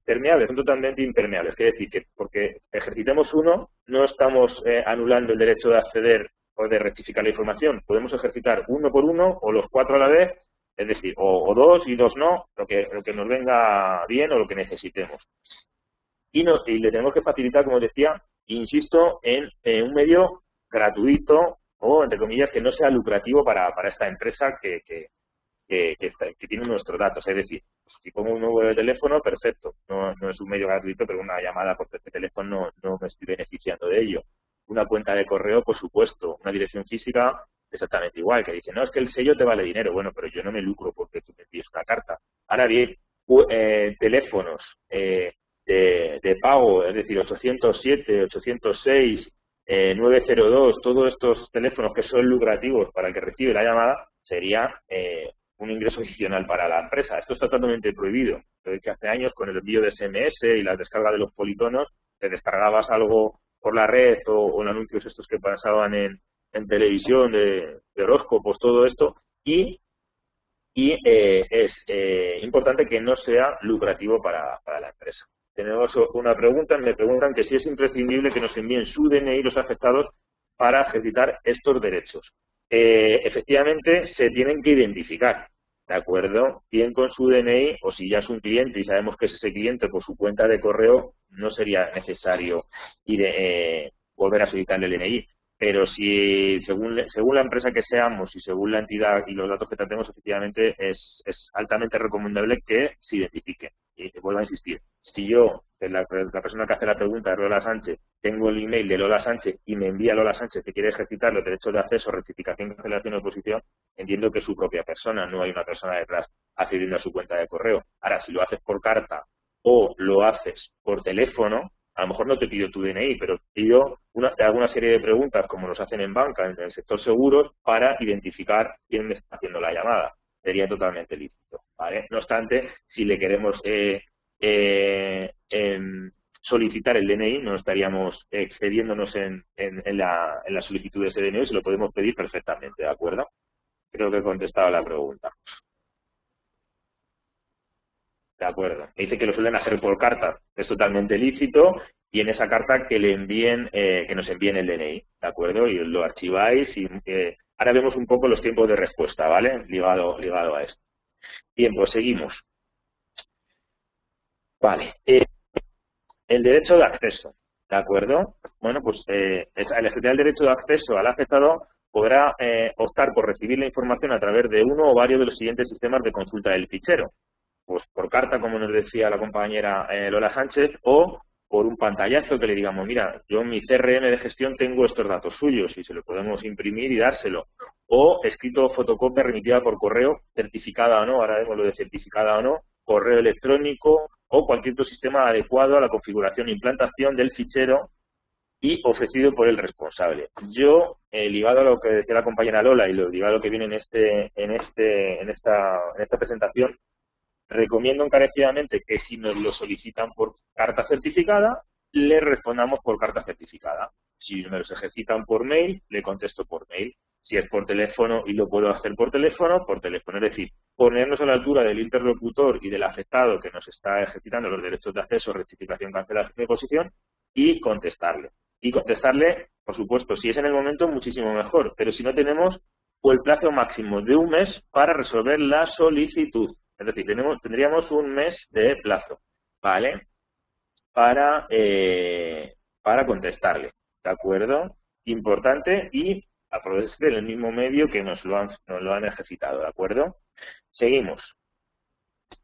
permeables, son totalmente impermeables. Quiere decir que porque ejercitemos uno, no estamos anulando el derecho de acceder o de rectificar la información. Podemos ejercitar uno por uno o los cuatro a la vez, es decir, o dos y dos no, lo que nos venga bien o lo que necesitemos. Y le tenemos que facilitar, como decía, insisto, en un medio gratuito o, entre comillas, que no sea lucrativo para esta empresa que tiene nuestros datos. Es decir, si pongo un número de teléfono, perfecto, no es un medio gratuito, pero una llamada por este teléfono no me estoy beneficiando de ello. Una cuenta de correo, por supuesto, una dirección física, exactamente igual, que dice, no, es que el sello te vale dinero. Bueno, pero yo no me lucro porque tú me envíes una carta. Ahora bien, teléfonos de pago, es decir, 807, 806, 902, todos estos teléfonos que son lucrativos para el que recibe la llamada, sería un ingreso adicional para la empresa. Esto está totalmente prohibido. Pero es que hace años, con el envío de SMS y la descarga de los politonos, te descargabas algo por la red o en anuncios estos que pasaban en televisión de horóscopos, todo esto, y es importante que no sea lucrativo para la empresa. Tenemos una pregunta, me preguntan que si es imprescindible que nos envíen su DNI los afectados para ejercitar estos derechos. Efectivamente, se tienen que identificar, ¿de acuerdo? Bien con su DNI, o si ya es un cliente y sabemos que es ese cliente por su cuenta de correo, no sería necesario volver a solicitarle el DNI. Pero si según la empresa que seamos y según la entidad y los datos que tratemos, efectivamente es altamente recomendable que se identifique. Y te vuelvo a insistir, si yo, la persona que hace la pregunta es Lola Sánchez, tengo el email de Lola Sánchez y me envía Lola Sánchez que quiere ejercitar los derechos de acceso, rectificación, cancelación o oposición, entiendo que es su propia persona, no hay una persona detrás accediendo a su cuenta de correo. Ahora, si lo haces por carta o lo haces por teléfono, a lo mejor no te pido tu DNI, pero te pido alguna serie de preguntas, como nos hacen en banca, en el sector seguros, para identificar quién me está haciendo la llamada. Sería totalmente lícito, ¿vale? No obstante, si le queremos solicitar el DNI, no estaríamos excediéndonos en la solicitud de ese DNI, se lo podemos pedir perfectamente, ¿de acuerdo? Creo que he contestado la pregunta. De acuerdo. Me dice que lo suelen hacer por carta, es totalmente lícito, y en esa carta que le envíen, que nos envíen el DNI, ¿de acuerdo? Y lo archiváis y ahora vemos un poco los tiempos de respuesta, ¿vale? Ligado a esto. Bien, pues seguimos. Vale. El derecho de acceso, ¿de acuerdo? Bueno, pues al ejercer el derecho de acceso al afectado podrá optar por recibir la información a través de uno o varios de los siguientes sistemas de consulta del fichero. Pues por carta, como nos decía la compañera Lola Sánchez, o por un pantallazo que le digamos, mira, yo en mi CRM de gestión tengo estos datos suyos y se lo podemos imprimir y dárselo. O escrito fotocopia remitida por correo, certificada o no, ahora vemos lo de certificada o no, correo electrónico o cualquier otro sistema adecuado a la configuración e implantación del fichero y ofrecido por el responsable. Yo, ligado a lo que decía la compañera Lola y lo ligado a lo que viene en esta presentación, recomiendo encarecidamente que si nos lo solicitan por carta certificada, le respondamos por carta certificada. Si me los ejercitan por mail, le contesto por mail. Si es por teléfono y lo puedo hacer por teléfono, por teléfono. Es decir, ponernos a la altura del interlocutor y del afectado que nos está ejercitando los derechos de acceso, rectificación, cancelación de posición y contestarle. Y contestarle, por supuesto, si es en el momento, muchísimo mejor. Pero si no tenemos, pues el plazo máximo de un mes para resolver la solicitud. Es decir, tendríamos un mes de plazo, ¿vale? Para contestarle, ¿de acuerdo? Importante y aprovechar el mismo medio que nos lo han ejercitado, ¿de acuerdo? Seguimos.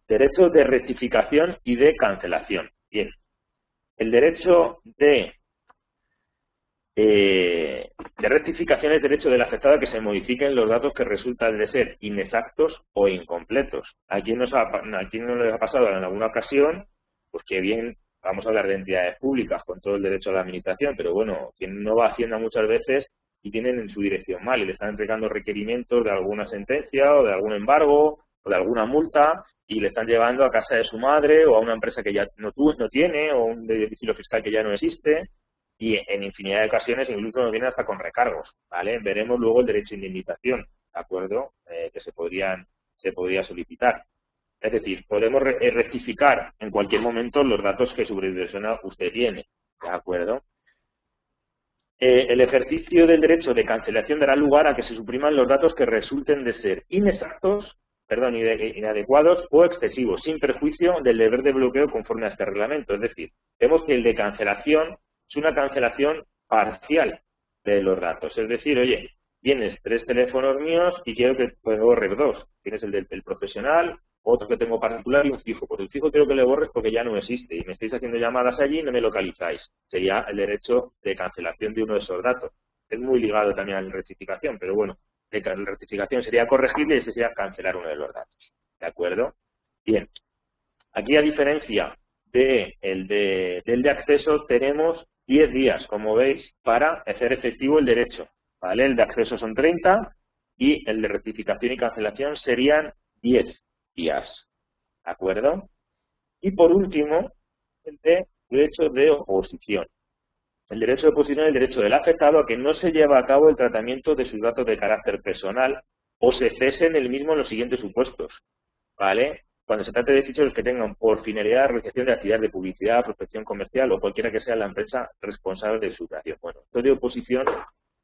Derecho de rectificación y de cancelación. Bien. El derecho de rectificación es derecho del afectado a que se modifiquen los datos que resultan de ser inexactos o incompletos. ¿A quién no les ha pasado en alguna ocasión? Pues que bien, vamos a hablar de entidades públicas con todo el derecho a la administración, pero bueno, quien no va a Hacienda muchas veces y tienen en su dirección mal y le están entregando requerimientos de alguna sentencia o de algún embargo o de alguna multa y le están llevando a casa de su madre o a una empresa que ya no tiene o un domicilio fiscal que ya no existe. Y en infinidad de ocasiones incluso nos vienen hasta con recargos, ¿vale? Veremos luego el derecho a indemnización, ¿de acuerdo? Que se podría solicitar. Es decir, podemos rectificar en cualquier momento los datos que sobre persona usted tiene, ¿de acuerdo? El ejercicio del derecho de cancelación dará lugar a que se supriman los datos que resulten de ser inadecuados o excesivos, sin perjuicio del deber de bloqueo conforme a este reglamento. Es decir, vemos que el de cancelación es una cancelación parcial de los datos. Es decir, oye, tienes 3 teléfonos míos y quiero que borres 2. Tienes el del profesional, otro que tengo particular y un fijo. Pues el fijo quiero que le borres porque ya no existe y me estáis haciendo llamadas allí y no me localizáis. Sería el derecho de cancelación de uno de esos datos. Es muy ligado también a la rectificación, pero bueno, de rectificación sería corregirle y ese sería cancelar uno de los datos. ¿De acuerdo? Bien. Aquí, a diferencia del de acceso, tenemos 10 días, como veis, para hacer efectivo el derecho. ¿Vale? El de acceso son 30 y el de rectificación y cancelación serían 10 días. ¿De acuerdo? Y por último, el de derecho de oposición. El derecho de oposición es el derecho del afectado a que no se lleve a cabo el tratamiento de sus datos de carácter personal o se cesen el mismo en los siguientes supuestos. ¿Vale? Cuando se trate de ficheros que tengan por finalidad la realización de actividades de publicidad, prospección comercial o cualquiera que sea la empresa responsable de su creación. Bueno, esto de oposición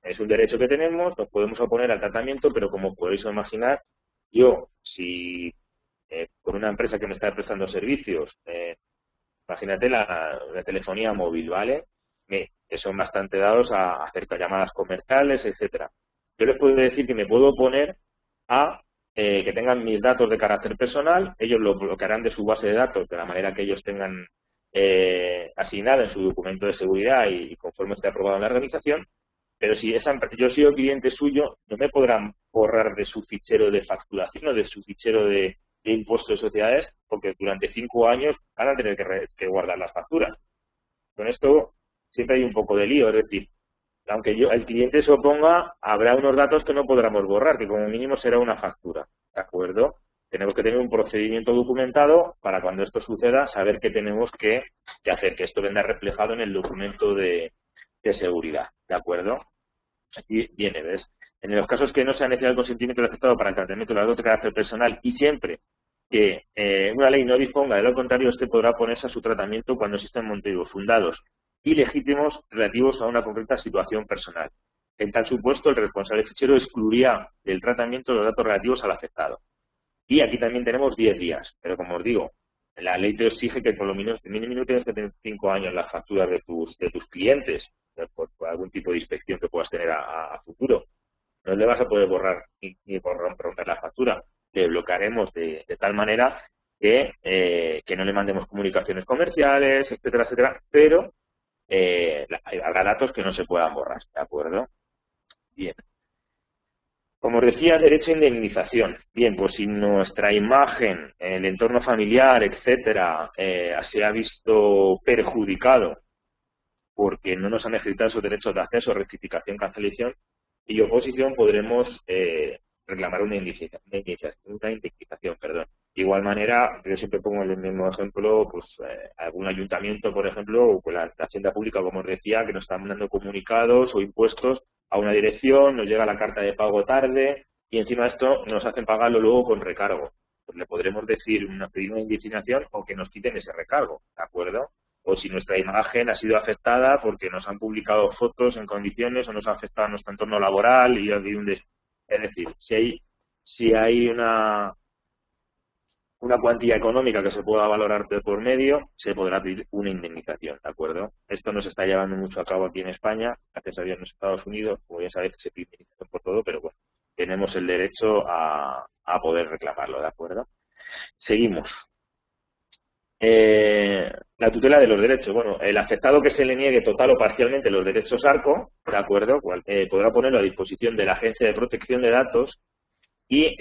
es un derecho que tenemos, nos podemos oponer al tratamiento, pero como podéis imaginar, yo, si con una empresa que me está prestando servicios, imagínate la telefonía móvil, ¿vale? Que son bastante dados a hacer llamadas comerciales, etcétera. Yo les puedo decir que me puedo oponer a que tengan mis datos de carácter personal, ellos lo bloquearán de su base de datos de la manera que ellos tengan asignada en su documento de seguridad y conforme esté aprobado en la organización, pero si yo he sido cliente suyo, no me podrán borrar de su fichero de facturación o de su fichero de impuestos de sociedades, porque durante 5 años van a tener que guardar las facturas. Con esto siempre hay un poco de lío, es decir, aunque el cliente se oponga, habrá unos datos que no podremos borrar, que como mínimo será una factura, ¿de acuerdo? Tenemos que tener un procedimiento documentado para cuando esto suceda, saber qué tenemos que hacer, que esto venga reflejado en el documento de seguridad, ¿de acuerdo? Aquí viene, ¿ves? En los casos que no sea necesario el consentimiento del afectado para el tratamiento de los datos de carácter personal y siempre que una ley no disponga de lo contrario, este podrá oponerse a su tratamiento cuando existan motivos fundados y legítimos relativos a una concreta situación personal. En tal supuesto, el responsable fichero excluiría del tratamiento los datos relativos al afectado. Y aquí también tenemos 10 días, pero como os digo, la ley te exige que por lo menos mínimo tienes que tener 5 años las facturas de tus clientes, por algún tipo de inspección que puedas tener a futuro. No le vas a poder borrar ni por romper la factura. Le bloquearemos de tal manera que no le mandemos comunicaciones comerciales, etcétera, etcétera, pero habrá datos que no se puedan borrar, ¿de acuerdo? Bien. Como os decía, derecho a indemnización. Bien, pues si nuestra imagen, el entorno familiar, etcétera, se ha visto perjudicado porque no nos han ejercitado esos derechos de acceso, rectificación, cancelación y oposición, podremos reclamar una indemnización. De igual manera, yo siempre pongo el mismo ejemplo, pues algún ayuntamiento, por ejemplo, o con la Hacienda Pública, como os decía, que nos están mandando comunicados o impuestos a una dirección, nos llega la carta de pago tarde y encima de esto nos hacen pagarlo luego con recargo. Pues le podremos pedir una indemnización o que nos quiten ese recargo, ¿de acuerdo? O si nuestra imagen ha sido afectada porque nos han publicado fotos en condiciones o nos ha afectado nuestro entorno laboral y ha habido es decir, si hay una cuantía económica que se pueda valorar por medio, se podrá pedir una indemnización, ¿de acuerdo? Esto no se está llevando mucho a cabo aquí en España, gracias a Dios en los Estados Unidos, como ya sabéis, se pide indemnización por todo, pero bueno, tenemos el derecho a poder reclamarlo, ¿de acuerdo? Seguimos. La tutela de los derechos. Bueno, el afectado que se le niegue total o parcialmente los derechos ARCO, ¿de acuerdo? Podrá ponerlo a disposición de la Agencia de Protección de Datos y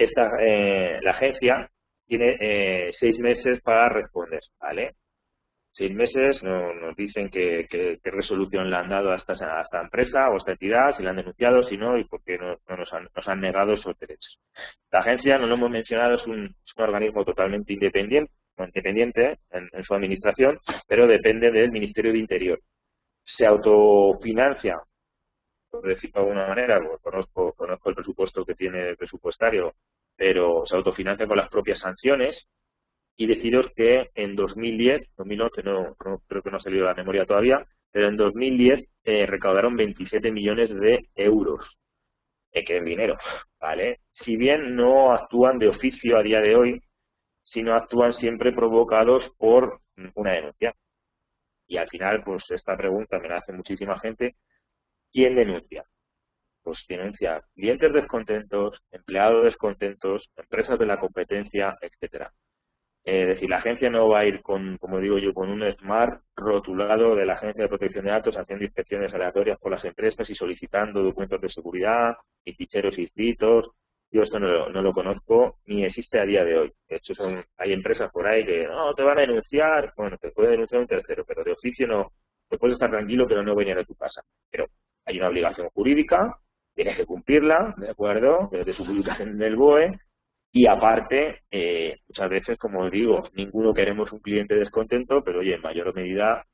la agencia tiene 6 meses para responder, ¿vale? 6 meses nos dicen qué resolución le han dado a esta empresa o a esta entidad, si la han denunciado, si no, y por qué no nos han negado esos derechos. La agencia, no lo hemos mencionado, es un organismo totalmente independiente en su administración, pero depende del Ministerio de Interior. Se autofinancia, por decirlo de alguna manera, conozco el presupuesto que tiene presupuestario, pero se autofinancia con las propias sanciones. Y deciros que en 2011, no creo que no ha salido la memoria todavía, pero en 2010 recaudaron 27 millones de euros, que es dinero, ¿vale? Si bien no actúan de oficio a día de hoy, sino actúan siempre provocados por una denuncia. Y al final, pues esta pregunta me la hace muchísima gente. ¿Quién denuncia? Pues denuncia clientes descontentos, empleados descontentos, empresas de la competencia, etcétera. Es decir, la agencia no va a ir como digo yo, con un smart rotulado de la Agencia de Protección de Datos haciendo inspecciones aleatorias por las empresas y solicitando documentos de seguridad ni ficheros inscritos. Yo esto no lo conozco ni existe a día de hoy. De hecho, hay empresas por ahí que no te van a denunciar. Bueno, te puede denunciar un tercero, pero de oficio no. Te puedes estar tranquilo que no venir a tu casa. Pero hay una obligación jurídica, tienes que cumplirla, ¿de acuerdo? De su publicación en el BOE. Y aparte, muchas veces, como os digo, ninguno queremos un cliente descontento, pero oye, en mayor medida,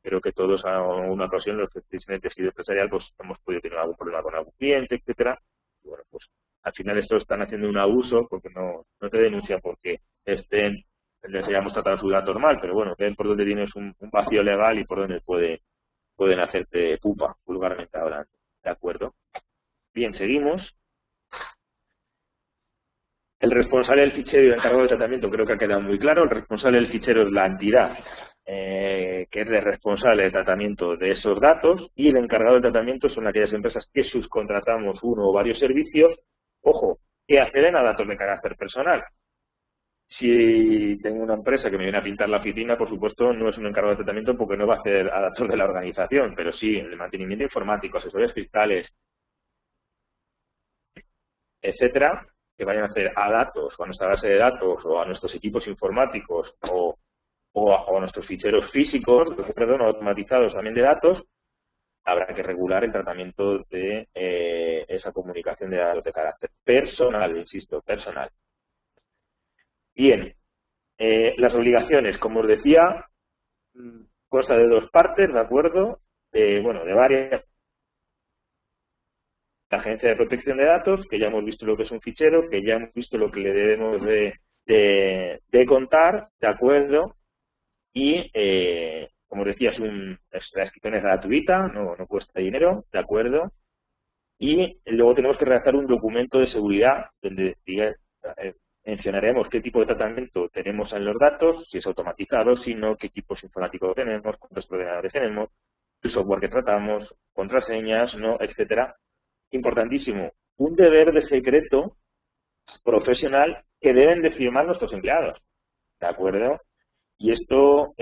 creo que todos a una ocasión, los que estéis en el tejido empresarial, pues hemos podido tener algún problema con algún cliente, etcétera. Y bueno, pues al final estos están haciendo un abuso porque no te denuncian porque les hayamos tratado su vida normal, pero bueno, ven por donde tienes un vacío legal y por donde pueden hacerte pupa, vulgarmente hablando. ¿De acuerdo? Bien, seguimos. El responsable del fichero y el encargado de tratamiento creo que ha quedado muy claro. El responsable del fichero es la entidad que es el responsable de tratamiento de esos datos, y el encargado de tratamiento son aquellas empresas que subcontratamos uno o varios servicios, ojo, que acceden a datos de carácter personal. Si tengo una empresa que me viene a pintar la oficina, por supuesto, no es un encargado de tratamiento porque no va a acceder a datos de la organización, pero sí el mantenimiento informático, asesorías fiscales, etcétera, que vayan a hacer a datos o a nuestra base de datos o a nuestros equipos informáticos o a nuestros ficheros físicos, perdón, automatizados también de datos, habrá que regular el tratamiento de esa comunicación de datos de carácter personal, insisto, personal. Bien, las obligaciones, como os decía, consta de dos partes, ¿de acuerdo? Bueno, de varias. La Agencia de Protección de Datos, que ya hemos visto lo que es un fichero, que ya hemos visto lo que le debemos de contar, ¿de acuerdo? Y, como os decía, la inscripción es gratuita, no cuesta dinero, ¿de acuerdo? Y luego tenemos que redactar un documento de seguridad donde mencionaremos qué tipo de tratamiento tenemos en los datos, si es automatizado, si no, qué equipos informáticos tenemos, cuántos ordenadores tenemos, el software que tratamos, contraseñas, no, etcétera. Importantísimo, un deber de secreto profesional que deben de firmar nuestros empleados, ¿de acuerdo? Y esto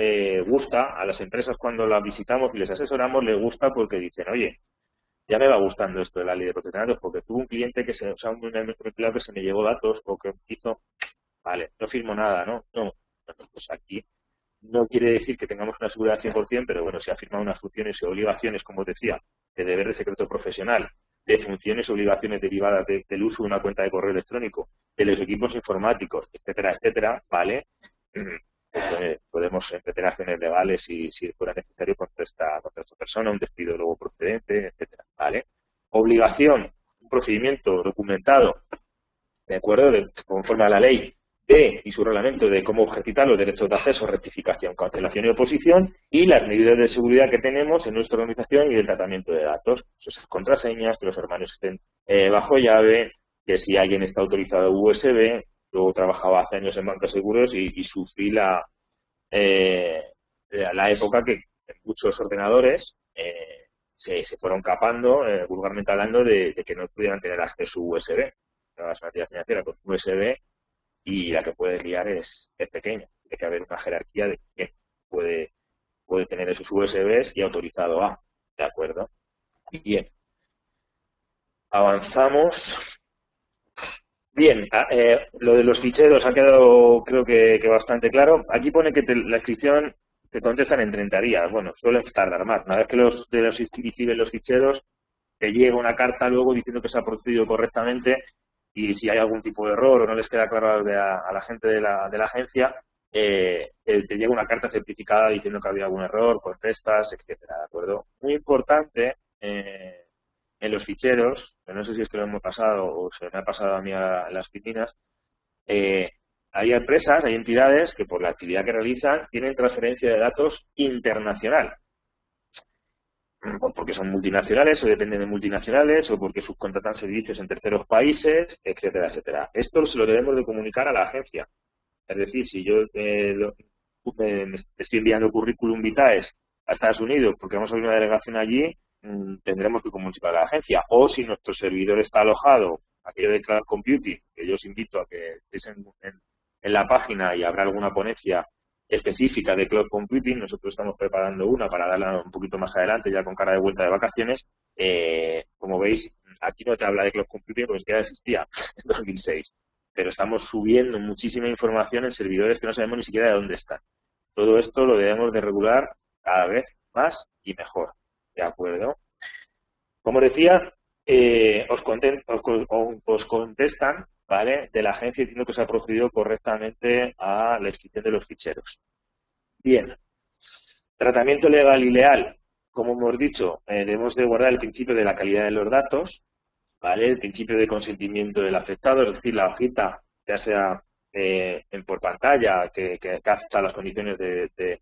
gusta a las empresas cuando las visitamos y les asesoramos, les gusta porque dicen, oye, ya me va gustando esto de la ley de protección de datos porque tuve un cliente que un empleado que se me llevó datos o que hizo, vale, no firmo nada, ¿no? No, pues aquí no quiere decir que tengamos una seguridad 100%, pero bueno, se ha firmado unas funciones y obligaciones, como os decía, de deber de secreto profesional, de funciones y obligaciones derivadas del uso de una cuenta de correo electrónico, de los equipos informáticos, etcétera, etcétera, ¿vale? Podemos emprender acciones legales si fuera necesario contra esta persona, un despido luego procedente, etcétera, ¿vale? Obligación, un procedimiento documentado, ¿de acuerdo? Conforme a la ley y su reglamento de cómo ejercitar los derechos de acceso, rectificación, cancelación y oposición, y las medidas de seguridad que tenemos en nuestra organización y el tratamiento de datos, esas contraseñas, que los hermanos estén bajo llave, que si alguien está autorizado USB. Luego trabajaba hace años en bancos seguros y sufrí la época que muchos ordenadores se fueron capando, vulgarmente hablando, de que no pudieran tener acceso USB. Las entidades financieras con USB y la que puede liar es pequeña. Tiene que haber una jerarquía de quién puede tener esos USBs y autorizado a. ¿De acuerdo? Bien. Avanzamos. Bien, lo de los ficheros ha quedado creo que bastante claro. Aquí pone que la inscripción te contestan en 30 días. Bueno, suelen tardar más. Una vez que los reciben los ficheros, te llega una carta luego diciendo que se ha procedido correctamente y si hay algún tipo de error o no les queda claro a la gente de la agencia, te llega una carta certificada diciendo que había algún error, contestas, etcétera, ¿de acuerdo? Muy importante en los ficheros, no sé si es que lo hemos pasado o se me ha pasado a mí a las oficinas, hay empresas, hay entidades que por la actividad que realizan tienen transferencia de datos internacional. Porque son multinacionales o dependen de multinacionales o porque subcontratan servicios en terceros países, etcétera, etcétera. Esto se lo debemos de comunicar a la agencia. Es decir, si yo me estoy enviando currículum vitae a Estados Unidos porque vamos a abrir una delegación allí, tendremos que comunicar a la agencia. O si nuestro servidor está alojado, aquello de Cloud Computing, que yo os invito a que estéis en la página y habrá alguna ponencia específica de Cloud Computing. Nosotros estamos preparando una para darla un poquito más adelante, ya con cara de vuelta de vacaciones. Como veis, aquí no te habla de cloud computing porque ya existía en 2006, pero estamos subiendo muchísima información en servidores que no sabemos ni siquiera de dónde están. Todo esto lo debemos de regular cada vez más y mejor, ¿de acuerdo? Como decía, os contestan, ¿vale?, de la agencia diciendo que se ha procedido correctamente a la inscripción de los ficheros. Bien, tratamiento legal y leal. Como hemos dicho, debemos de guardar el principio de la calidad de los datos, ¿vale?, el principio de consentimiento del afectado, es decir, la hojita, ya sea por pantalla, que capta las condiciones de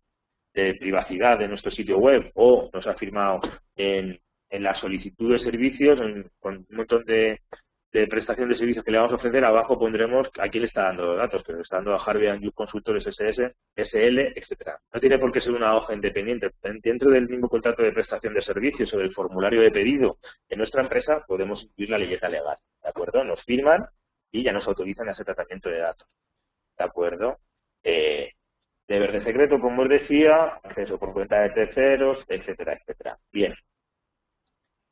privacidad de nuestro sitio web, o nos ha firmado en la solicitud de servicios, con un montón de prestación de servicios que le vamos a ofrecer, abajo pondremos a quién le está dando los datos, que le está dando a Harvey & Consultores SS, SL, etcétera. No tiene por qué ser una hoja independiente. Dentro del mismo contrato de prestación de servicios o del formulario de pedido de nuestra empresa podemos incluir la leyenda legal, ¿de acuerdo? Nos firman y ya nos autorizan ese tratamiento de datos, ¿de acuerdo? Deber de secreto, como os decía, acceso por cuenta de terceros, etcétera, etcétera. Bien.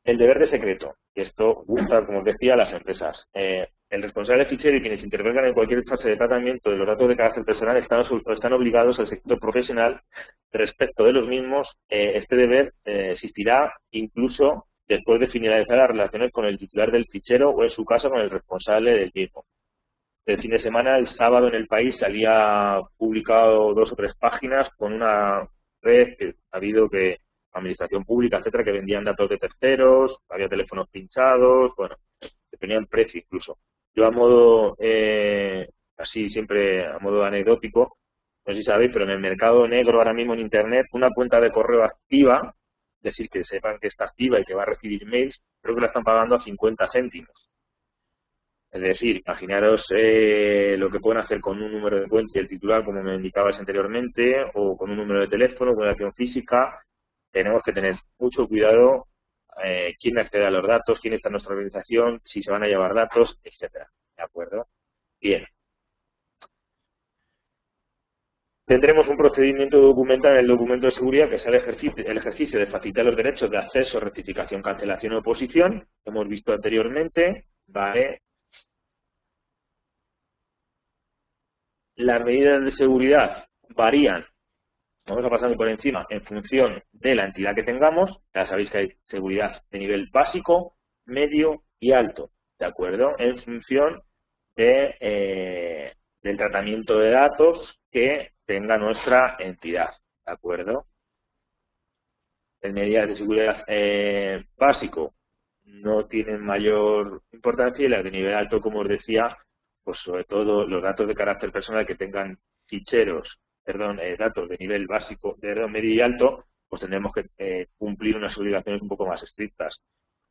El deber de secreto, y esto gusta, como os decía, a las empresas. El responsable de fichero y quienes intervengan en cualquier fase de tratamiento de los datos de carácter personal están obligados al sector profesional respecto de los mismos. Este deber existirá incluso después de finalizar las relaciones con el titular del fichero o, en su caso, con el responsable del mismo. El fin de semana, el sábado, en El País, salía publicado 2 o 3 páginas con una red que ha habido que administración pública, etcétera, que vendían datos de terceros, había teléfonos pinchados, bueno, que tenían precio incluso. Yo a modo, así siempre a modo anecdótico, no sé si sabéis, pero en el mercado negro ahora mismo en Internet, una cuenta de correo activa, es decir, que sepan que está activa y que va a recibir mails, creo que la están pagando a 50 céntimos. Es decir, imaginaros lo que pueden hacer con un número de cuenta y el titular, como me indicabas anteriormente, o con un número de teléfono, con acción física. Tenemos que tener mucho cuidado quién accede a los datos, quién está en nuestra organización, si se van a llevar datos, etcétera. ¿De acuerdo? Bien. Tendremos un procedimiento documental en el documento de seguridad, que es el ejercicio de facilitar los derechos de acceso, rectificación, cancelación o oposición, que hemos visto anteriormente, ¿vale? Las medidas de seguridad varían. Vamos a pasar por encima en función de la entidad que tengamos. Ya sabéis que hay seguridad de nivel básico, medio y alto, ¿de acuerdo? En función del tratamiento de datos que tenga nuestra entidad, ¿de acuerdo? En medidas de seguridad básico no tienen mayor importancia, y las de nivel alto, como os decía, pues sobre todo los datos de carácter personal que tengan ficheros, datos de nivel básico, medio y alto, pues tendremos que cumplir unas obligaciones un poco más estrictas.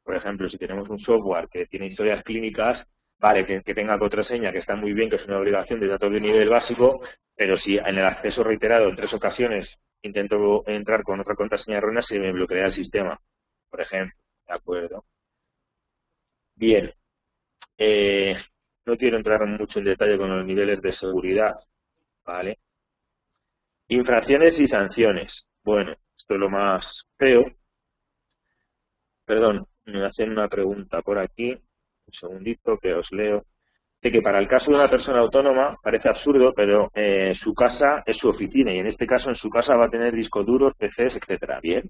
Por ejemplo, si tenemos un software que tiene historias clínicas, vale, que tenga contraseña, que está muy bien, que es una obligación de datos de nivel básico, pero si en el acceso reiterado en 3 ocasiones intento entrar con otra contraseña errónea, se me bloquea el sistema, por ejemplo, ¿de acuerdo? Bien. No quiero entrar mucho en detalle con los niveles de seguridad, ¿vale? Infracciones y sanciones. Bueno, esto es lo más feo. Perdón, me hacen una pregunta por aquí. Un segundito que os leo. De que para el caso de una persona autónoma parece absurdo, pero su casa es su oficina y en este caso en su casa va a tener discos duros, PCs, etcétera. Bien.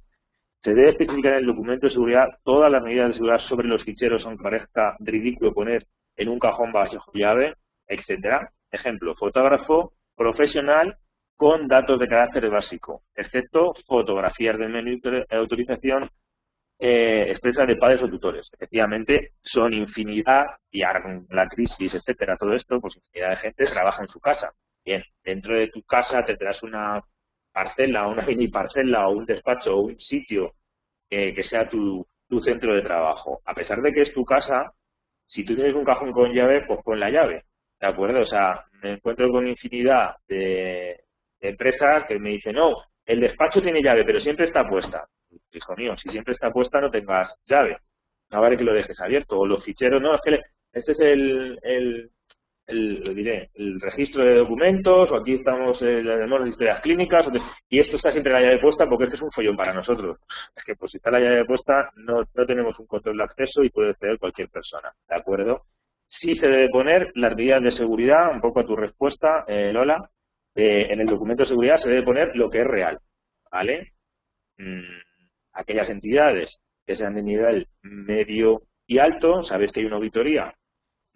Se debe especificar en el documento de seguridad todas las medidas de seguridad sobre los ficheros, aunque parezca ridículo poner en un cajón bajo llave, etcétera. Ejemplo, fotógrafo profesional con datos de carácter básico, excepto fotografías del menú de autorización expresa de padres o tutores. Efectivamente, son infinidad, y ahora con la crisis, etcétera, todo esto, pues infinidad de gente trabaja en su casa. Bien, dentro de tu casa te traes una parcela, una mini parcela o un despacho o un sitio que sea tu centro de trabajo. A pesar de que es tu casa, si tú tienes un cajón con llave, pues pon la llave, ¿de acuerdo? O sea, me encuentro con infinidad de empresas que me dicen, no, el despacho tiene llave, pero siempre está puesta. Hijo mío, si siempre está puesta no tengas llave. No vale que lo dejes abierto. O los ficheros, no, es que este es lo diré, el registro de documentos, o aquí estamos las historias clínicas, y esto está siempre la llave puesta porque es que es un follón para nosotros. Es que pues si está la llave puesta no tenemos un control de acceso y puede acceder cualquier persona, ¿de acuerdo? Sí se debe poner las medidas de seguridad, un poco a tu respuesta, Lola, en el documento de seguridad se debe poner lo que es real, ¿vale? Aquellas entidades que sean de nivel medio y alto, sabéis que hay una auditoría,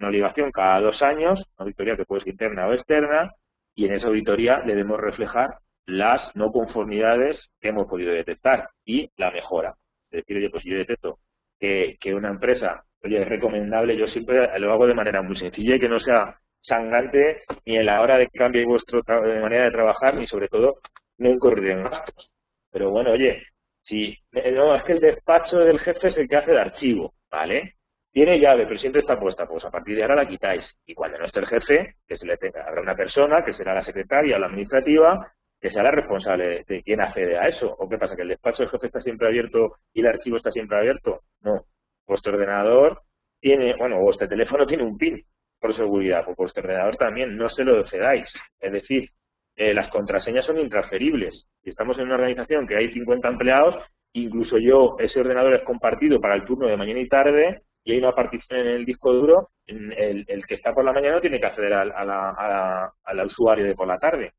una obligación cada 2 años, una auditoría que puede ser interna o externa, y en esa auditoría debemos reflejar las no conformidades que hemos podido detectar y la mejora. Es decir, oye, pues si yo detecto que una empresa, oye, es recomendable, yo siempre lo hago de manera muy sencilla y que no sea sangrante ni en la hora de que cambie vuestra manera de trabajar, ni sobre todo no incurrir en gastos. Pero bueno, oye, si no, es que el despacho del jefe es el que hace de archivo, ¿vale? Tiene llave, pero siempre está puesta, pues a partir de ahora la quitáis. Y cuando no esté el jefe, que se le tenga, habrá una persona, que será la secretaria o la administrativa, que sea la responsable de quién accede a eso. ¿O qué pasa? ¿Que el despacho del jefe está siempre abierto y el archivo está siempre abierto? No. Vuestro ordenador tiene, bueno, vuestro teléfono tiene un PIN por seguridad, pues vuestro ordenador también, no se lo cedáis. Es decir, las contraseñas son intransferibles. Si estamos en una organización que hay 50 empleados, incluso yo, ese ordenador es compartido para el turno de mañana y tarde, y hay una partición en el disco duro, el que está por la mañana tiene que acceder al usuario de por la tarde.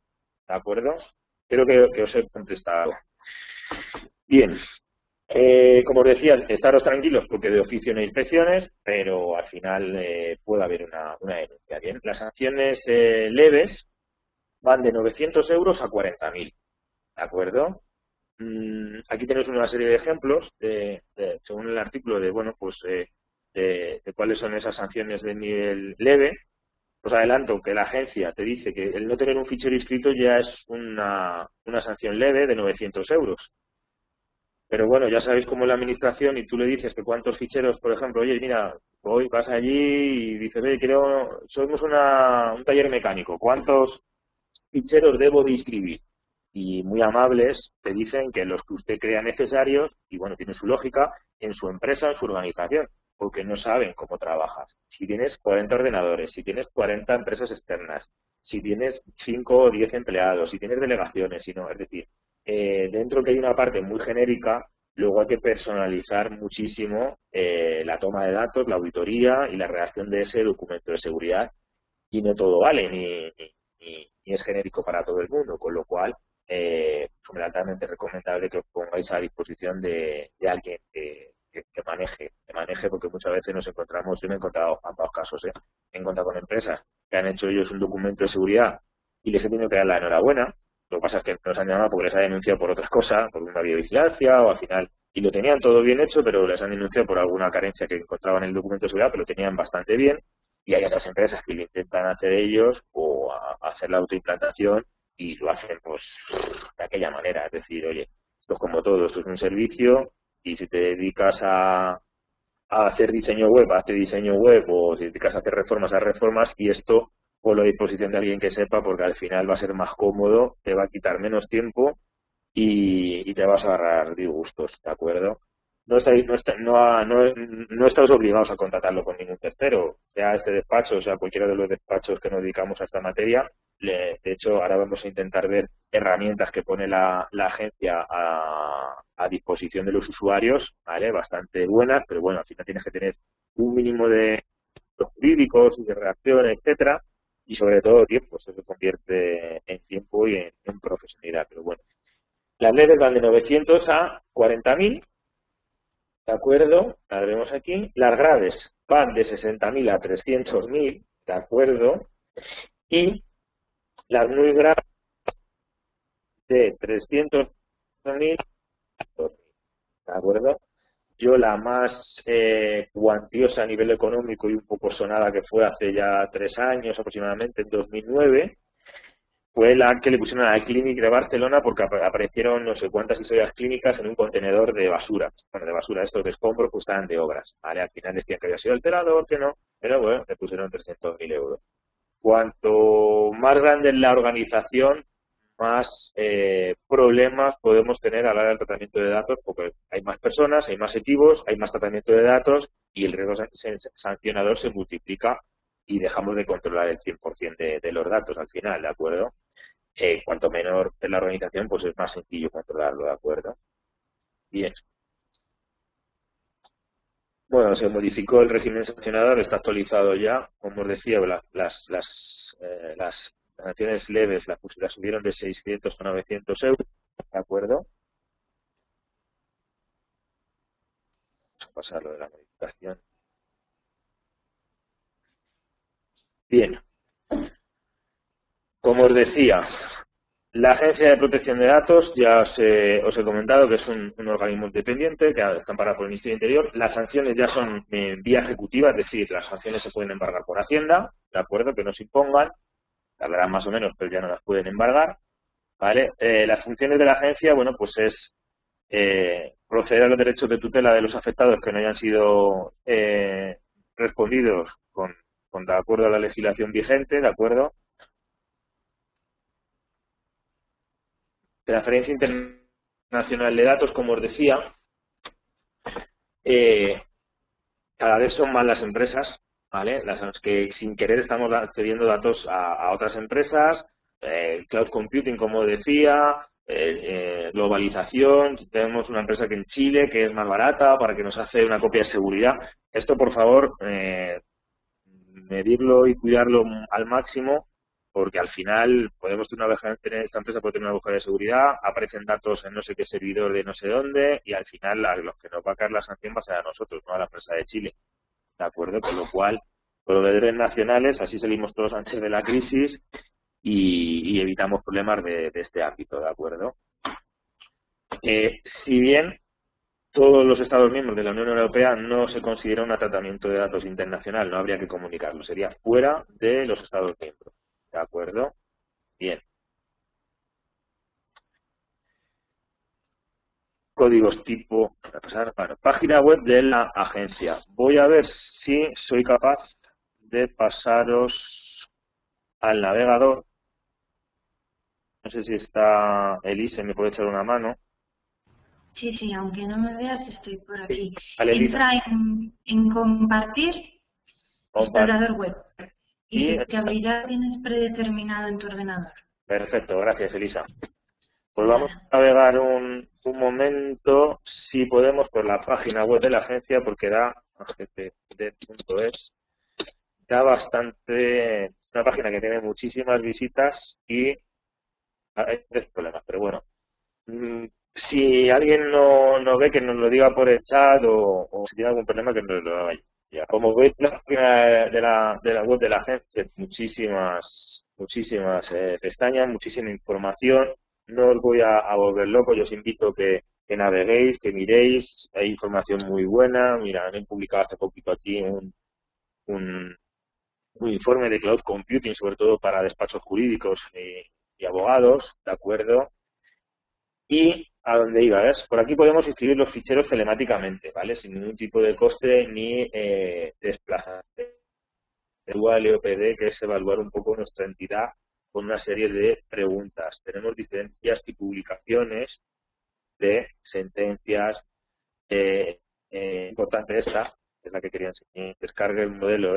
¿De acuerdo? Creo que os he contestado. Bien. Como os decía, estaros tranquilos porque de oficio no hay inspecciones, pero al final puede haber una denuncia. Bien, las sanciones leves van de 900 euros a 40.000. ¿De acuerdo? Aquí tenéis una serie de ejemplos, según el artículo, de bueno, pues de cuáles son esas sanciones de nivel leve. Os adelanto que la agencia te dice que el no tener un fichero inscrito ya es una sanción leve de 900 euros. Pero bueno, ya sabéis cómo es la administración y tú le dices que cuántos ficheros, por ejemplo, oye, mira, hoy vas allí y dices, oye, somos un taller mecánico, ¿cuántos ficheros debo de inscribir? Y muy amables te dicen que los que usted crea necesarios, y bueno, tiene su lógica, en su empresa, en su organización, porque no saben cómo trabajas. Si tienes 40 ordenadores, si tienes 40 empresas externas, si tienes 5 o 10 empleados, si tienes delegaciones, si no, es decir, dentro que hay una parte muy genérica, luego hay que personalizar muchísimo la toma de datos, la auditoría y la redacción de ese documento de seguridad, y no todo vale, ni es genérico para todo el mundo, con lo cual es altamente recomendable que os pongáis a disposición de alguien que maneje, porque muchas veces nos encontramos, yo me he encontrado ambos casos, he encontrado con empresas que han hecho ellos un documento de seguridad y les he tenido que dar la enhorabuena. Lo que pasa es que nos han llamado porque les ha denunciado por otras cosas, por una videovigilancia o al final, y lo tenían todo bien hecho, pero les han denunciado por alguna carencia que encontraban en el documento de seguridad, pero lo tenían bastante bien, y hay otras empresas que lo intentan hacer ellos o a hacer la autoimplantación y lo hacen pues de aquella manera, es decir, oye, esto es como todo, esto es un servicio y si te dedicas a hacer diseño web, hazte diseño web, o si te dedicas a hacer reformas, a reformas, y esto ponlo a disposición de alguien que sepa, porque al final va a ser más cómodo, te va a quitar menos tiempo y te vas a ahorrar disgustos, ¿de acuerdo? No estáis obligados a contratarlo con ningún tercero, sea este despacho, o sea cualquiera de los despachos que nos dedicamos a esta materia. De hecho, ahora vamos a intentar ver herramientas que pone la agencia a disposición de los usuarios, ¿vale? Bastante buenas, pero bueno, al final tienes que tener un mínimo de jurídicos y de redacción, etcétera, y sobre todo tiempo, eso se convierte en tiempo y en profesionalidad, pero bueno. Las leves van de 900 a 40.000, ¿de acuerdo? Las vemos aquí. Las graves van de 60.000 a 300.000, ¿de acuerdo? Y las muy graves de 300.000 a 2.000, ¿de acuerdo? Yo la más cuantiosa a nivel económico y un poco sonada que fue hace ya 3 años aproximadamente, en 2009, fue la que le pusieron a la Clínica de Barcelona porque aparecieron no sé cuántas historias clínicas en un contenedor de basura. Bueno, de basura, estos de escombros, pues estaban de obras, ¿vale? Al final decían que había sido alterador, que no, pero bueno, le pusieron 300.000 euros. Cuanto más grande es la organización, más problemas podemos tener a la hora del tratamiento de datos, porque hay más personas, hay más equipos, hay más tratamiento de datos y el riesgo sancionador se multiplica y dejamos de controlar el 100% de los datos al final, ¿de acuerdo? Cuanto menor es la organización, pues es más sencillo controlarlo, ¿de acuerdo? Bien. Bueno, se modificó el régimen sancionador, está actualizado ya. Como os decía, las sanciones leves las subieron de 600 a 900 euros, ¿de acuerdo? Vamos a pasar lo de la modificación. Bien. Como os decía, la Agencia de Protección de Datos, ya os he comentado que es un organismo independiente que está amparado por el Ministerio del Interior. Las sanciones ya son en vía ejecutiva, es decir, las sanciones se pueden embargar por Hacienda, ¿de acuerdo? Que nos impongan, tardarán más o menos, pero ya no las pueden embargar, ¿vale? Las funciones de la agencia, bueno, pues es proceder a los derechos de tutela de los afectados que no hayan sido respondidos de acuerdo a la legislación vigente, ¿de acuerdo? Transferencia internacional de datos, como os decía, cada vez son más las empresas, ¿vale? Las que sin querer estamos cediendo datos a otras empresas, cloud computing, como decía, globalización, tenemos una empresa que en Chile que es más barata para que nos hace una copia de seguridad. Esto, por favor, medirlo y cuidarlo al máximo, porque al final podemos tener esta empresa puede tener una búsqueda de seguridad, aparecen datos en no sé qué servidor de no sé dónde, y al final los que nos va a caer la sanción va a ser a nosotros, no a la empresa de Chile, ¿de acuerdo? Con lo cual, proveedores nacionales, así salimos todos antes de la crisis y evitamos problemas de este ámbito, ¿de acuerdo? Si bien todos los Estados miembros de la Unión Europea no se considera un tratamiento de datos internacional, no habría que comunicarlo, sería fuera de los Estados miembros, ¿de acuerdo? Bien. Códigos tipo, bueno, página web de la agencia. Voy a ver si soy capaz de pasaros al navegador. No sé si está Elise, me puede echar una mano. Sí, aunque no me veas, estoy por aquí. Vale, entra en compartir, explorador web. Y te abrirá, tienes predeterminado en tu ordenador. Perfecto, gracias, Elisa. Pues vamos a navegar un momento, si podemos, por la página web de la agencia, porque da agtd.es, da bastante, una página que tiene muchísimas visitas y hay tres problemas, pero bueno. Si alguien no ve, que nos lo diga por el chat o si tiene algún problema, que nos lo haga ya. Como veis, la página de la web de la agencia, muchísimas pestañas, muchísima información. No os voy a volver loco, yo os invito que naveguéis, que miréis, hay información muy buena. Mira, han publicado hace poquito aquí un informe de cloud computing, sobre todo para despachos jurídicos y abogados, ¿de acuerdo? Y a dónde iba, ¿ves? Por aquí podemos inscribir los ficheros telemáticamente, ¿vale? Sin ningún tipo de coste ni desplazamiento. El LEOPD, que es evaluar un poco nuestra entidad con una serie de preguntas. Tenemos diferencias y publicaciones de sentencias. Importante esta, es la que quería enseñar. Descargue el modelo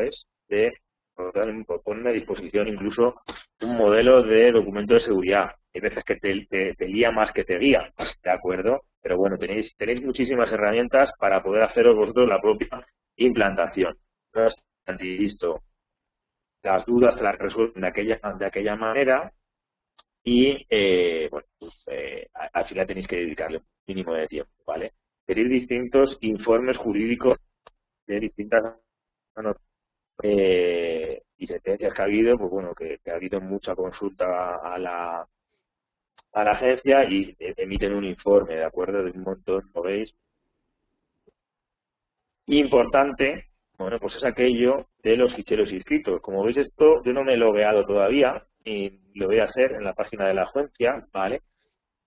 pone a disposición incluso un modelo de documento de seguridad. Hay veces que te lía más que te guía, ¿de acuerdo? Pero bueno, tenéis muchísimas herramientas para poder haceros vosotros la propia implantación. No obstante, listo, las dudas las resuelven de aquella manera y, bueno, pues, al final tenéis que dedicarle un mínimo de tiempo, ¿vale? Tenéis distintos informes jurídicos de distintas y sentencias que ha habido, pues bueno, que ha habido mucha consulta a la agencia y emiten un informe, ¿de acuerdo? De un montón, ¿lo veis? Importante, bueno, pues es aquello de los ficheros inscritos. Como veis, esto yo no me he logueado todavía y lo voy a hacer en la página de la agencia, ¿vale?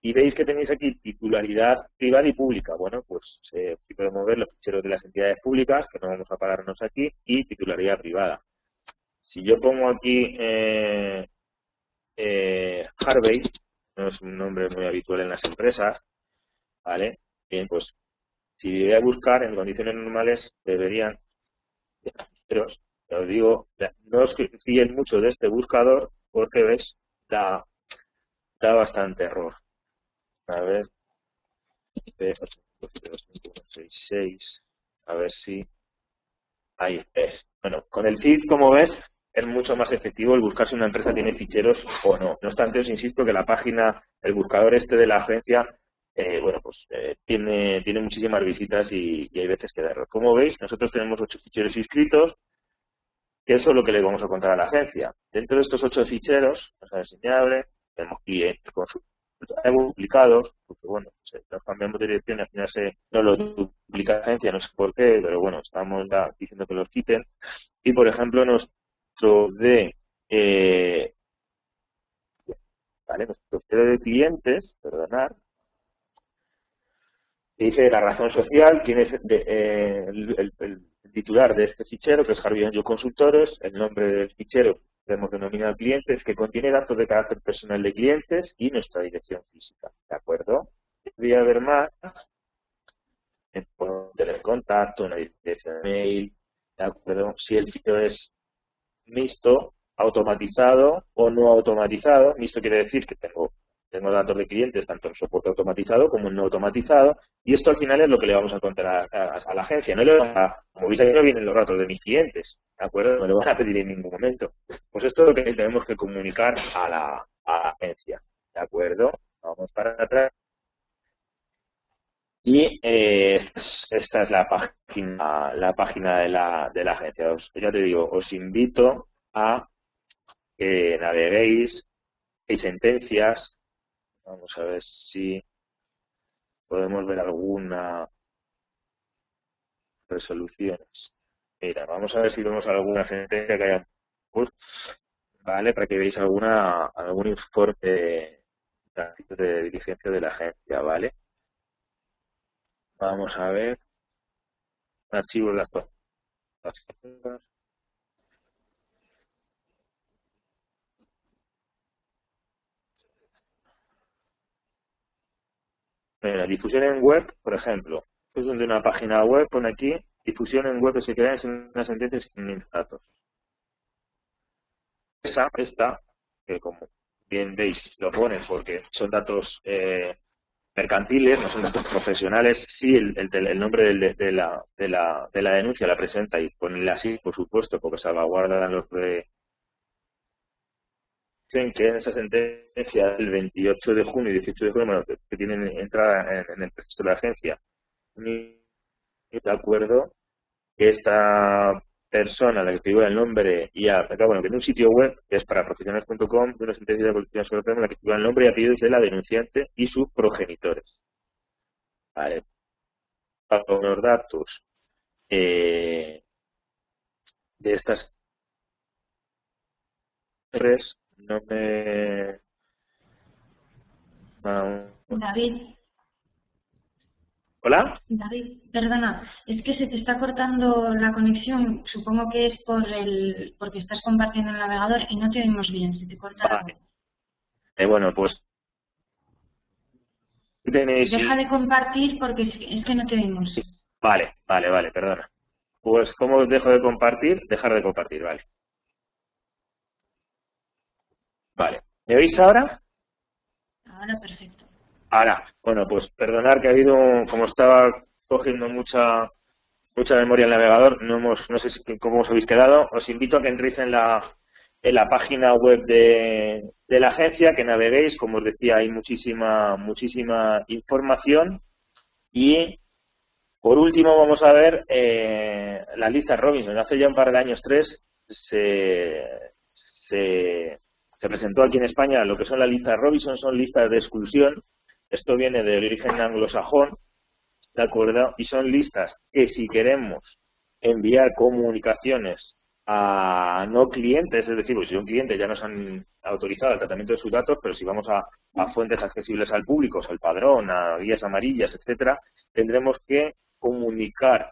Y veis que tenéis aquí titularidad privada y pública. Bueno, pues aquí podemos ver los ficheros de las entidades públicas, que no vamos a pararnos aquí, y titularidad privada. Si yo pongo aquí Harvey, no es un nombre muy habitual en las empresas, ¿vale? Bien, pues si voy a buscar en condiciones normales deberían, os digo, no os fíen mucho de este buscador porque, ves, da bastante error. A ver, P8.166, a ver si... Ahí es. Bueno, con el feed, como ves, es mucho más efectivo el buscar si una empresa tiene ficheros o no. No obstante, os insisto que la página, el buscador este de la agencia, bueno, pues tiene muchísimas visitas y hay veces que da error. Como veis, nosotros tenemos 8 ficheros inscritos, que eso es lo que le vamos a contar a la agencia. Dentro de estos 8 ficheros, vamos a enseñarle, tenemos clientes duplicados, porque bueno, nos cambiamos de dirección y al final no lo duplica la agencia, no sé por qué, pero bueno, estamos ya diciendo que los quiten. Y por ejemplo, nuestro fichero de clientes, perdonad, dice la razón social, quién es el titular de este fichero, que es Harvey & Yo Consultores, el nombre del fichero hemos denominado clientes, que contiene datos de carácter personal de clientes y nuestra dirección física, ¿de acuerdo? Debería haber más, tener contacto, una dirección de mail, ¿de acuerdo? Si el fichero es mixto, automatizado o no automatizado, mixto quiere decir que tengo datos de clientes tanto en soporte automatizado como en no automatizado, y esto al final es lo que le vamos a contar a la agencia. No le van como veis aquí no vienen los datos de mis clientes, ¿de acuerdo? No le van a pedir en ningún momento. Pues esto es lo que tenemos que comunicar a la agencia, ¿de acuerdo? Vamos para atrás. Y esta es la página de la agencia. Ya te digo, os invito a que naveguéis, hay sentencias. Vamos a ver si podemos ver alguna resoluciones. Mira, vamos a ver si vemos alguna sentencia que haya, pues, vale, para que veáis algún informe de diligencia de la agencia, ¿vale? Vamos a ver archivos de actuaciones. Mira, difusión en web, por ejemplo. Esto es donde una página web pone aquí, difusión en web se crea en una sentencia sin datos. Esta, que como bien veis, lo ponen porque son datos mercantiles, no son datos profesionales, sí el nombre de la denuncia la presenta y ponerle así, por supuesto, porque salvaguardan los de... Dicen que en esa sentencia del 28 de junio y 18 de junio, bueno, que tienen entrada en el registro de la agencia, de acuerdo que esta persona, la que figura el nombre y bueno, que en un sitio web, que es para profesionales.com, de una sentencia de policía sobre en la que figura el nombre y apellidos de la denunciante y sus progenitores. Vale. Para los datos de estas tres, no me... David. ¿Hola? David, perdona, es que se te está cortando la conexión, supongo que es porque estás compartiendo el navegador y no te oímos bien, se te corta la voz. Bueno, pues tenéis... Deja de compartir porque es que no te oímos. Vale, perdona. Pues, ¿cómo os dejo de compartir? Dejar de compartir, vale. Vale. ¿Me oís ahora? Ahora perfecto. Ahora, bueno, pues perdonar que ha habido, como estaba cogiendo mucha memoria el navegador, no sé cómo os habéis quedado. Os invito a que entréis en la página web de la agencia, que naveguéis, como os decía, hay muchísima información. Y por último vamos a ver las listas Robinson. Hace ya un par de años, 3, se presentó aquí en España lo que son las listas Robinson, son listas de exclusión. Esto viene del origen anglosajón, ¿de acuerdo? Y son listas que si queremos enviar comunicaciones a no clientes, es decir, pues si un cliente ya nos han autorizado el tratamiento de sus datos, pero si vamos a fuentes accesibles al público, al padrón, a guías amarillas, etcétera, tendremos que comunicar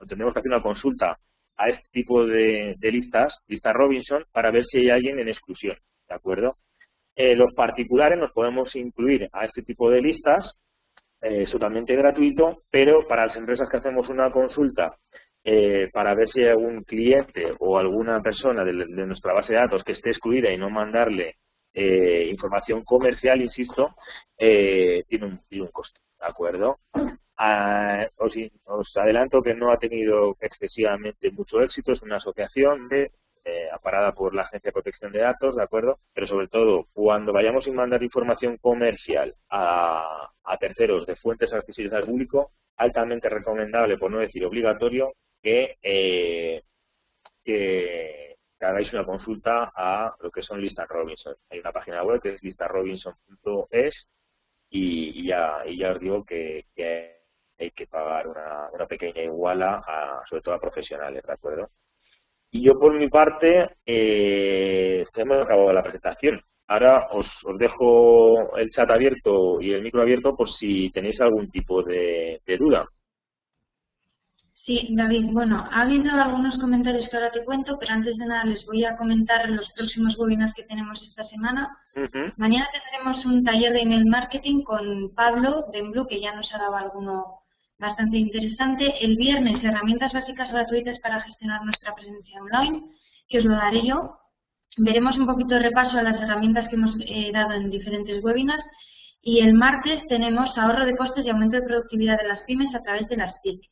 tendremos que hacer una consulta a este tipo de listas Robinson, para ver si hay alguien en exclusión, ¿de acuerdo? Los particulares nos podemos incluir a este tipo de listas, es totalmente gratuito, pero para las empresas que hacemos una consulta para ver si hay algún cliente o alguna persona de nuestra base de datos que esté excluida y no mandarle información comercial, insisto, tiene un coste, ¿de acuerdo? Os adelanto que no ha tenido excesivamente mucho éxito, es una asociación aparada por la Agencia de Protección de Datos, ¿de acuerdo? Pero sobre todo, cuando vayamos a mandar información comercial a terceros de fuentes accesibles al público, altamente recomendable, por no decir obligatorio, que hagáis una consulta a lo que son listas Robinson. Hay una página web que es listasrobinson.es y ya os digo que hay que pagar una pequeña iguala, sobre todo a profesionales, ¿de acuerdo? Y yo por mi parte, hemos acabado la presentación. Ahora os dejo el chat abierto y el micro abierto por si tenéis algún tipo de duda. Sí, David, bueno, ha habido algunos comentarios que ahora te cuento, pero antes de nada les voy a comentar los próximos webinars que tenemos esta semana. Mañana tendremos un taller de email marketing con Pablo de Blue, que ya nos ha dado alguno bastante interesante. El viernes, herramientas básicas gratuitas para gestionar nuestra presencia online, que os lo daré yo. Veremos un poquito de repaso a las herramientas que hemos dado en diferentes webinars. Y el martes tenemos ahorro de costes y aumento de productividad de las pymes a través de las TIC.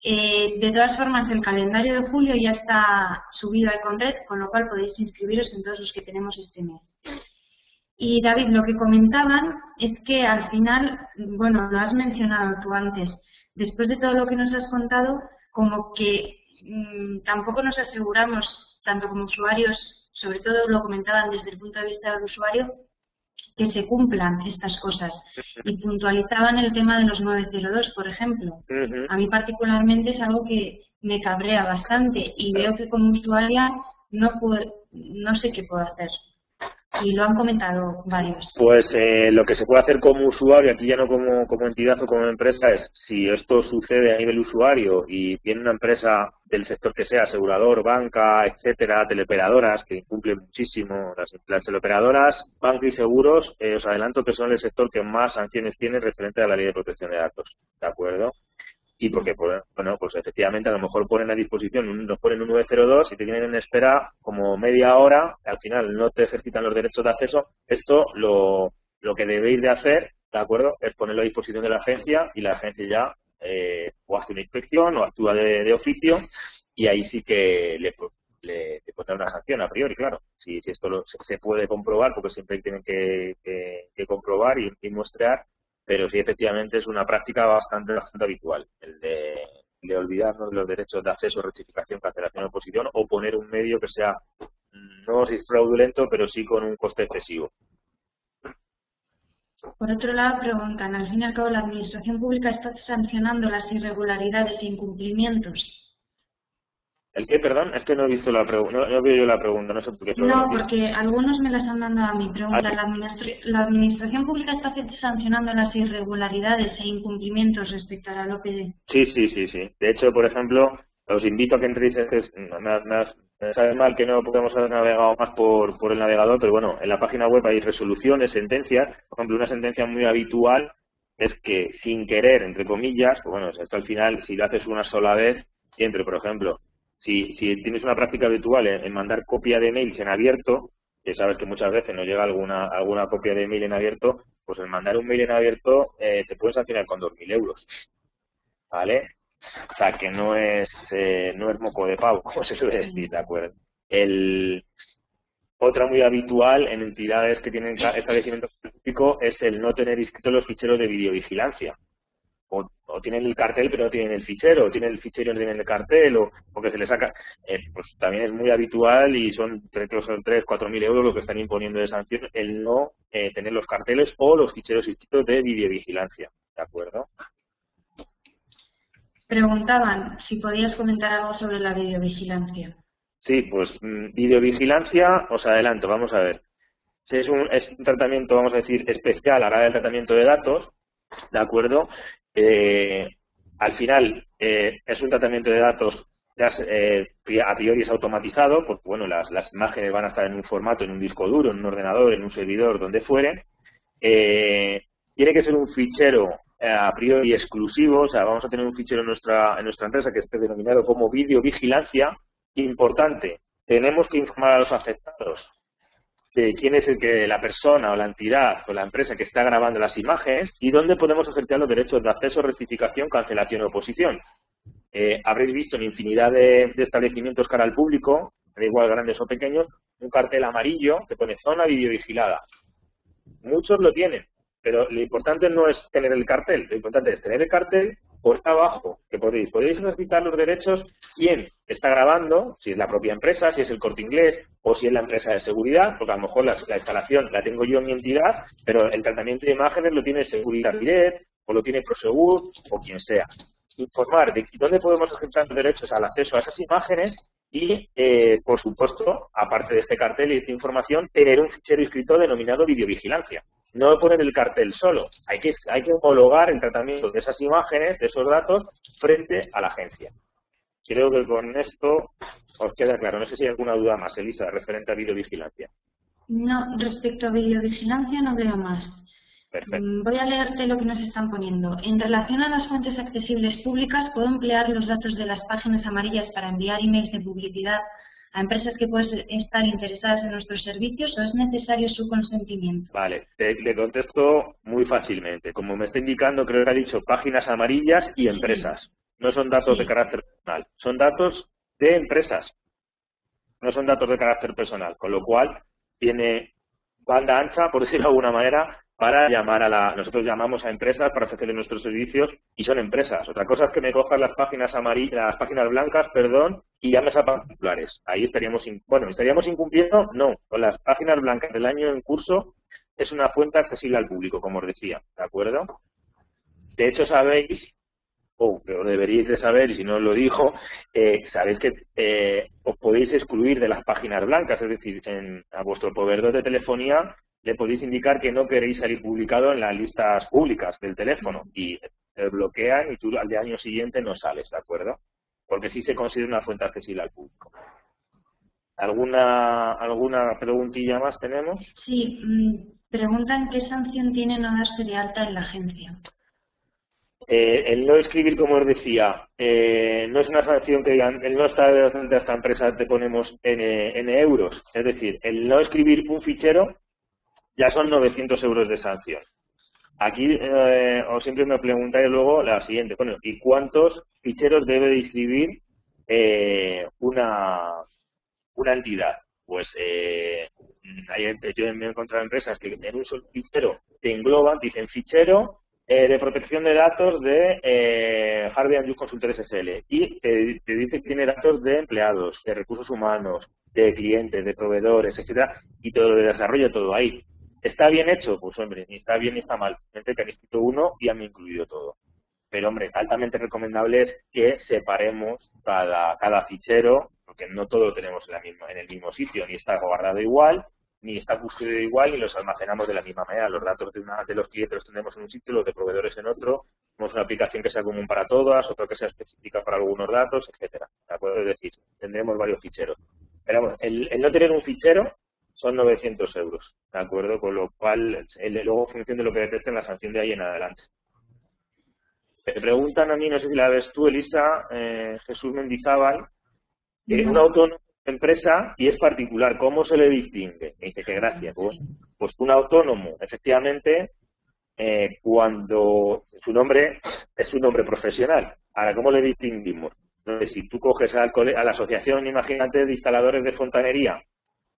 De todas formas, el calendario de julio ya está subido a Econred, con lo cual podéis inscribiros en todos los que tenemos este mes. Y David, lo que comentaban es que al final, bueno, lo has mencionado tú antes, después de todo lo que nos has contado, como que tampoco nos aseguramos, tanto como usuarios, sobre todo lo comentaban desde el punto de vista del usuario, que se cumplan estas cosas. Y puntualizaban el tema de los 902, por ejemplo. A mí particularmente es algo que me cabrea bastante y veo que como usuaria no sé qué puedo hacer. Y lo han comentado varios. Pues lo que se puede hacer como usuario, aquí ya no como entidad o como empresa, es si esto sucede a nivel usuario y tiene una empresa del sector que sea, asegurador, banca, etcétera, teleoperadoras, que incumplen muchísimo, las teleoperadoras, banca y seguros, os adelanto que son el sector que más sanciones tiene referente a la ley de protección de datos, ¿de acuerdo? Y porque, bueno, pues efectivamente a lo mejor ponen a disposición, nos ponen un 902 y te tienen en espera como media hora, al final no te ejercitan los derechos de acceso. Esto lo que debéis de hacer, ¿de acuerdo?, es ponerlo a disposición de la agencia y la agencia ya o hace una inspección o actúa de oficio y ahí sí que le pondrá una sanción a priori, claro. Si esto se puede comprobar, porque siempre tienen que comprobar y muestrear. Pero sí, efectivamente, es una práctica bastante habitual, el de olvidarnos de los derechos de acceso, rectificación, cancelación o oposición, o poner un medio que sea, no si es fraudulento, pero sí con un coste excesivo. Por otro lado, preguntan, al fin y al cabo, ¿la Administración Pública está sancionando las irregularidades e incumplimientos? ¿El qué, perdón? Es que no he visto la pregunta, no veo yo la pregunta, no sé por qué. No, porque algunos me las han mandado a mí. Pregunta, ¿la Administración Pública está sancionando las irregularidades e incumplimientos respecto a la OPD? Sí. De hecho, por ejemplo, os invito a que entréis, me sabe mal que no podemos haber navegado más por el navegador, pero bueno, en la página web hay resoluciones, sentencias. Por ejemplo, una sentencia muy habitual es que sin querer, entre comillas, pues bueno, esto al final, si lo haces una sola vez, siempre, por ejemplo, si tienes una práctica habitual en mandar copia de mails en abierto, que sabes que muchas veces nos llega alguna copia de mail en abierto, pues el mandar un mail en abierto te pueden sancionar con 2.000 euros, ¿vale? O sea, que no es moco de pavo, como se suele decir, ¿de acuerdo? Otra muy habitual en entidades que tienen establecimiento público es el no tener inscritos los ficheros de videovigilancia. O tienen el cartel pero no tienen el fichero, o tienen el fichero y no tienen el cartel, o que se le saca, pues también es muy habitual y son 3.000-4.000 euros lo que están imponiendo de sanción el no tener los carteles o los ficheros inscritos de videovigilancia, ¿de acuerdo? Preguntaban si podías comentar algo sobre la videovigilancia. Sí, pues videovigilancia, os adelanto, vamos a ver. Es un tratamiento, vamos a decir, especial a la hora del tratamiento de datos, ¿de acuerdo? Al final es un tratamiento de datos a priori es automatizado, porque bueno, las imágenes van a estar en un formato, en un disco duro, en un ordenador, en un servidor, donde fuere. Tiene que ser un fichero a priori exclusivo, o sea, vamos a tener un fichero en nuestra empresa que esté denominado como videovigilancia. Importante, tenemos que informar a los afectados de quién es la persona o la entidad o la empresa que está grabando las imágenes y dónde podemos ejercer los derechos de acceso, rectificación, cancelación o oposición. Habréis visto en infinidad de establecimientos cara al público, da igual grandes o pequeños, un cartel amarillo que pone zona videovigilada. Muchos lo tienen, pero lo importante no es tener el cartel, lo importante es tener el cartel por abajo, que podéis ejercitar los derechos quién está grabando, si es la propia empresa, si es el Corte Inglés o si es la empresa de seguridad, porque a lo mejor la instalación la tengo yo en mi entidad, pero el tratamiento de imágenes lo tiene Seguridad Direct o lo tiene Prosegur o quien sea. Informar de dónde podemos ejercitar los derechos al acceso a esas imágenes y, por supuesto, aparte de este cartel y esta información, tener un fichero inscrito denominado videovigilancia. No poner el cartel solo, hay que homologar el tratamiento de esas imágenes, de esos datos, frente a la agencia. Creo que con esto os queda claro. No sé si hay alguna duda más, Elisa, referente a videovigilancia. No, respecto a videovigilancia no veo más. Perfecto. Voy a leerte lo que nos están poniendo. En relación a las fuentes accesibles públicas, ¿puedo emplear los datos de las páginas amarillas para enviar emails de publicidad a empresas que pueden estar interesadas en nuestros servicios o es necesario su consentimiento? Vale, le contesto muy fácilmente. Como me está indicando, creo que ha dicho páginas amarillas y empresas. No son datos de carácter personal, son datos de empresas. No son datos de carácter personal, con lo cual tiene banda ancha, por decirlo de alguna manera, para llamar nosotros llamamos a empresas para ofrecerles nuestros servicios y son empresas. Otra cosa es que me cojan las páginas amarillas, las páginas blancas, y llames a particulares. Ahí estaríamos incumpliendo, no. Con las páginas blancas del año en curso es una fuente accesible al público, como os decía, ¿de acuerdo? De hecho, sabéis, pero deberíais de saber, y si no os lo digo, sabéis que os podéis excluir de las páginas blancas, es decir, a vuestro proveedor de telefonía le podéis indicar que no queréis salir publicado en las listas públicas del teléfono y te bloquean y tú al año siguiente no sales, ¿de acuerdo? Porque sí se considera una fuente accesible al público. ¿Alguna preguntilla más tenemos? Sí, preguntan qué sanción tiene no darse de alta en la agencia. El no escribir, como os decía, no es una sanción que digan, el no estar de esta empresa te ponemos en euros. Es decir, el no escribir un fichero ya son 900 euros de sanción. Aquí os siempre me preguntáis luego la siguiente, bueno, ¿y cuántos ficheros debe de escribir una entidad? Pues yo me he encontrado empresas que en un solo fichero te engloban, dicen fichero de protección de datos de Harvey & Youth Consultores SL y te dice que tiene datos de empleados, de recursos humanos, de clientes, de proveedores, etcétera, y todo lo de desarrollo, todo ahí. ¿Está bien hecho? Pues hombre, ni está bien ni está mal. Gente que han escrito uno y han incluido todo. Pero hombre, altamente recomendable es que separemos cada fichero, porque no todo lo tenemos en el mismo sitio, ni está guardado igual, ni está custodiado igual, ni los almacenamos de la misma manera. Los datos de los clientes los tenemos en un sitio, los de proveedores en otro. Tenemos una aplicación que sea común para todas, otra que sea específica para algunos datos, etcétera. ¿De acuerdo? Es decir, tendremos varios ficheros. Pero vamos, el no tener un fichero son 900 euros, ¿de acuerdo? Con lo cual, luego en función de lo que detecten la sanción de ahí en adelante. Me preguntan a mí, no sé si la ves tú, Elisa, Jesús Mendizábal, un autónomo es empresa y es particular, ¿cómo se le distingue? Me dice que gracias. Pues un autónomo, efectivamente, cuando su nombre es un nombre profesional. Ahora, ¿cómo le distinguimos? Entonces, si tú coges a la asociación, imagínate, de instaladores de fontanería,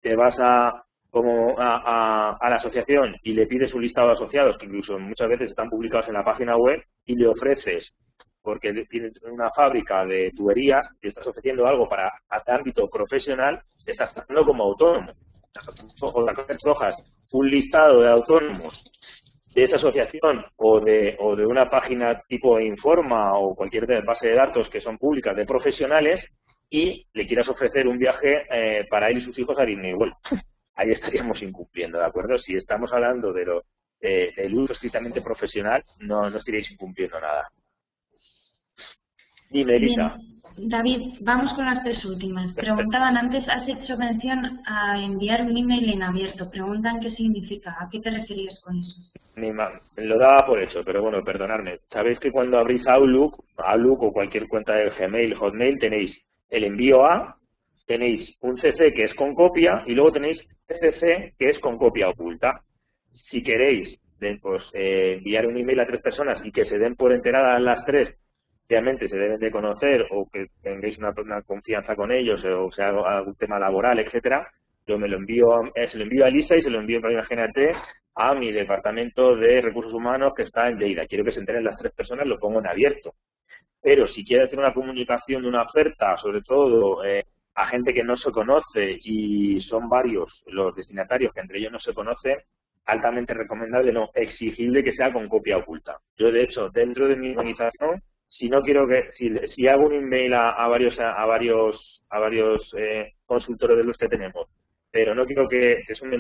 te vas a la asociación y le pides un listado de asociados, que incluso muchas veces están publicados en la página web, y le ofreces, porque tienes una fábrica de tuberías y estás ofreciendo algo para ámbito profesional, te estás tratando como autónomo. O coges un listado de autónomos de esa asociación o de una página tipo Informa o cualquier base de datos que son públicas de profesionales, y le quieras ofrecer un viaje para él y sus hijos a Disney World. Ahí estaríamos incumpliendo, ¿de acuerdo? Si estamos hablando del uso estrictamente profesional, no estaríais incumpliendo nada. Dime, Elisa. Bien. David, vamos con las 3 últimas. Preguntaban antes, has hecho mención a enviar un email en abierto. Preguntan qué significa, ¿a qué te referías con eso? Lo daba por hecho, pero bueno, perdonadme. Sabéis que cuando abrís Outlook o cualquier cuenta de Gmail, Hotmail, tenéis el envío a, tenéis un CC que es con copia y luego tenéis CC que es con copia oculta. Si queréis enviar un email a 3 personas y que se den por enteradas las 3, obviamente se deben de conocer o que tengáis una confianza con ellos o sea algún tema laboral, etcétera, yo se lo envío a Elisa y se lo envío, imagínate, a mi departamento de recursos humanos que está en Lleida. Quiero que se enteren las 3 personas, lo pongo en abierto. Pero si quiere hacer una comunicación de una oferta, sobre todo a gente que no se conoce y son varios los destinatarios que entre ellos no se conocen, altamente recomendable, no exigible que sea con copia oculta. Yo, de hecho, dentro de mi organización, si no quiero que, si hago un email a varios consultores de los que tenemos, pero no quiero que es una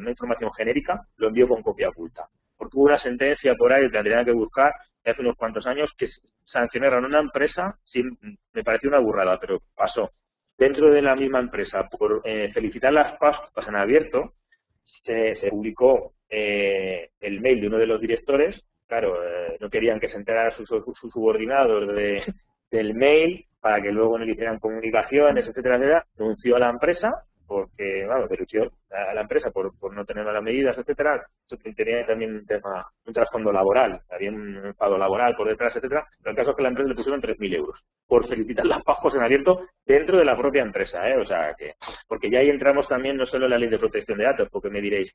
información genérica, lo envío con copia oculta. Porque hubo una sentencia por ahí que tendrían que buscar hace unos cuantos años que sancionaron a una empresa, me pareció una burrada, pero pasó. Dentro de la misma empresa, por felicitar las Pascuas en abierto, se publicó el mail de uno de los directores. Claro, no querían que se enteraran sus subordinados del mail para que luego no le hicieran comunicaciones, etcétera, etcétera. Denunció a la empresa porque, vamos, denunció a la empresa por no tener las medidas, etcétera. Eso tenía también un trasfondo laboral, había un enfado laboral por detrás, etcétera. Pero el caso es que la empresa le pusieron 3.000 euros por felicitar las Pascuas en abierto dentro de la propia empresa, o sea que, porque ya ahí entramos también no solo en la ley de protección de datos, porque me diréis,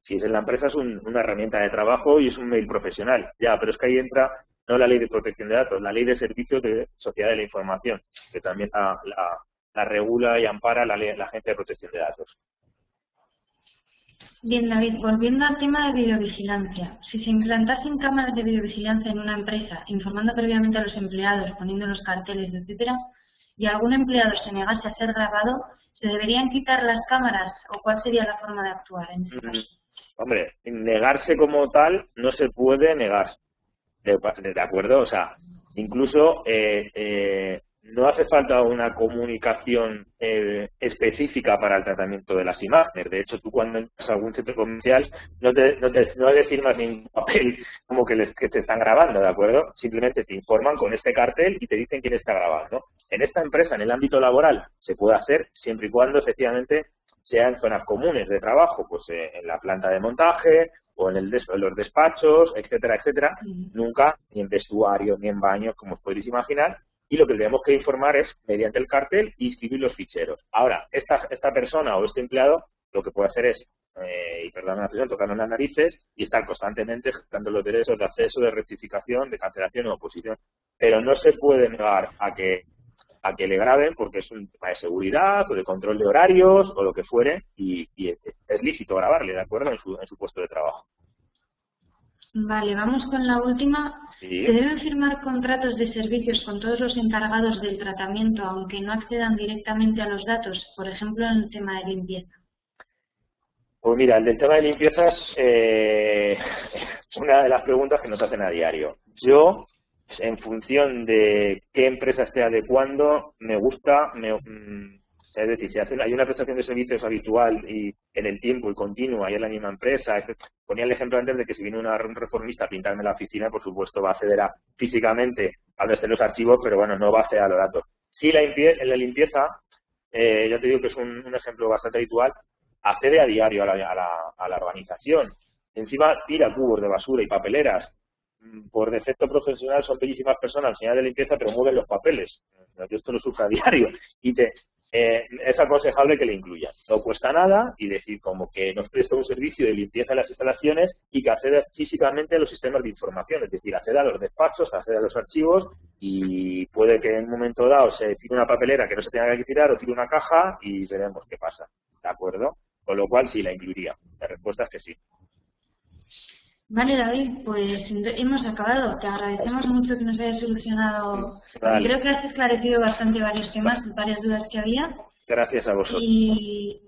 si es en la empresa es una herramienta de trabajo y es un mail profesional, ya, pero es que ahí entra no la ley de protección de datos, la ley de servicios de sociedad de la información, que también la regula y ampara la Agencia de Protección de Datos. Bien, David, volviendo al tema de videovigilancia. Si se implantasen cámaras de videovigilancia en una empresa, informando previamente a los empleados, poniendo los carteles, etcétera, y algún empleado se negase a ser grabado, ¿se deberían quitar las cámaras o cuál sería la forma de actuar en este caso? Hombre, negarse como tal no se puede negar, ¿de acuerdo? O sea, incluso no hace falta una comunicación específica para el tratamiento de las imágenes. De hecho, tú cuando entras a algún centro comercial no le firmas ningún papel como que te están grabando, ¿de acuerdo? Simplemente te informan con este cartel y te dicen quién está grabando. En esta empresa, en el ámbito laboral, se puede hacer siempre y cuando efectivamente sea en zonas comunes de trabajo, pues en la planta de montaje o en los despachos, etcétera, etcétera. Nunca ni en vestuarios ni en baños, como os podéis imaginar. Y lo que tenemos que informar es mediante el cartel y escribir los ficheros. Ahora, esta persona o este empleado lo que puede hacer es, y perdón la expresión, tocarnos las narices y estar constantemente ejecutando los derechos de acceso, de rectificación, de cancelación o oposición. Pero no se puede negar a que le graben porque es un tema de seguridad o de control de horarios o lo que fuere y es lícito grabarle, ¿de acuerdo? En su puesto de trabajo. Vale, vamos con la última. Sí. ¿Se deben firmar contratos de servicios con todos los encargados del tratamiento aunque no accedan directamente a los datos? Por ejemplo, en el tema de limpieza. Pues mira, el del tema de limpiezas es una de las preguntas que nos hacen a diario. Yo, en función de qué empresa esté adecuando, me gusta, es decir, si hay una prestación de servicios habitual y en el tiempo y continua y es la misma empresa, ponía el ejemplo antes de que si viene un reformista a pintarme la oficina, por supuesto va a acceder físicamente a donde estén los archivos, pero bueno, no va a acceder a los datos. Si en la limpieza, ya te digo que es un ejemplo bastante habitual, accede a diario a la organización. Encima tira cubos de basura y papeleras. Por defecto profesional son bellísimas personas, señal de limpieza, pero mueven los papeles. Yo esto lo sufro a diario. Y es aconsejable que le incluyan. No cuesta nada y decir como que nos presta un servicio de limpieza de las instalaciones y que accede físicamente a los sistemas de información, es decir, accede a los despachos, accede a los archivos y puede que en un momento dado se tire una papelera que no se tenga que tirar o tire una caja y veremos qué pasa, ¿de acuerdo? Con lo cual sí la incluiría. La respuesta es que sí. Vale, David, pues hemos acabado. Te agradecemos mucho que nos hayas solucionado. Vale. Creo que has esclarecido bastante varios temas, varias dudas que había. Gracias a vosotros. Y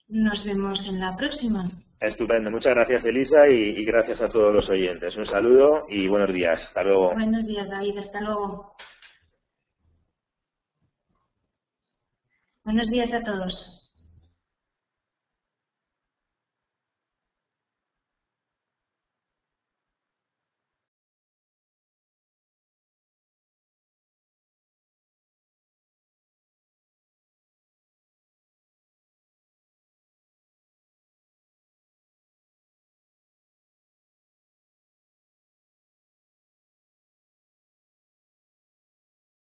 nos vemos en la próxima. Estupendo. Muchas gracias, Elisa, y gracias a todos los oyentes. Un saludo y buenos días. Hasta luego. Buenos días, David. Hasta luego. Buenos días a todos.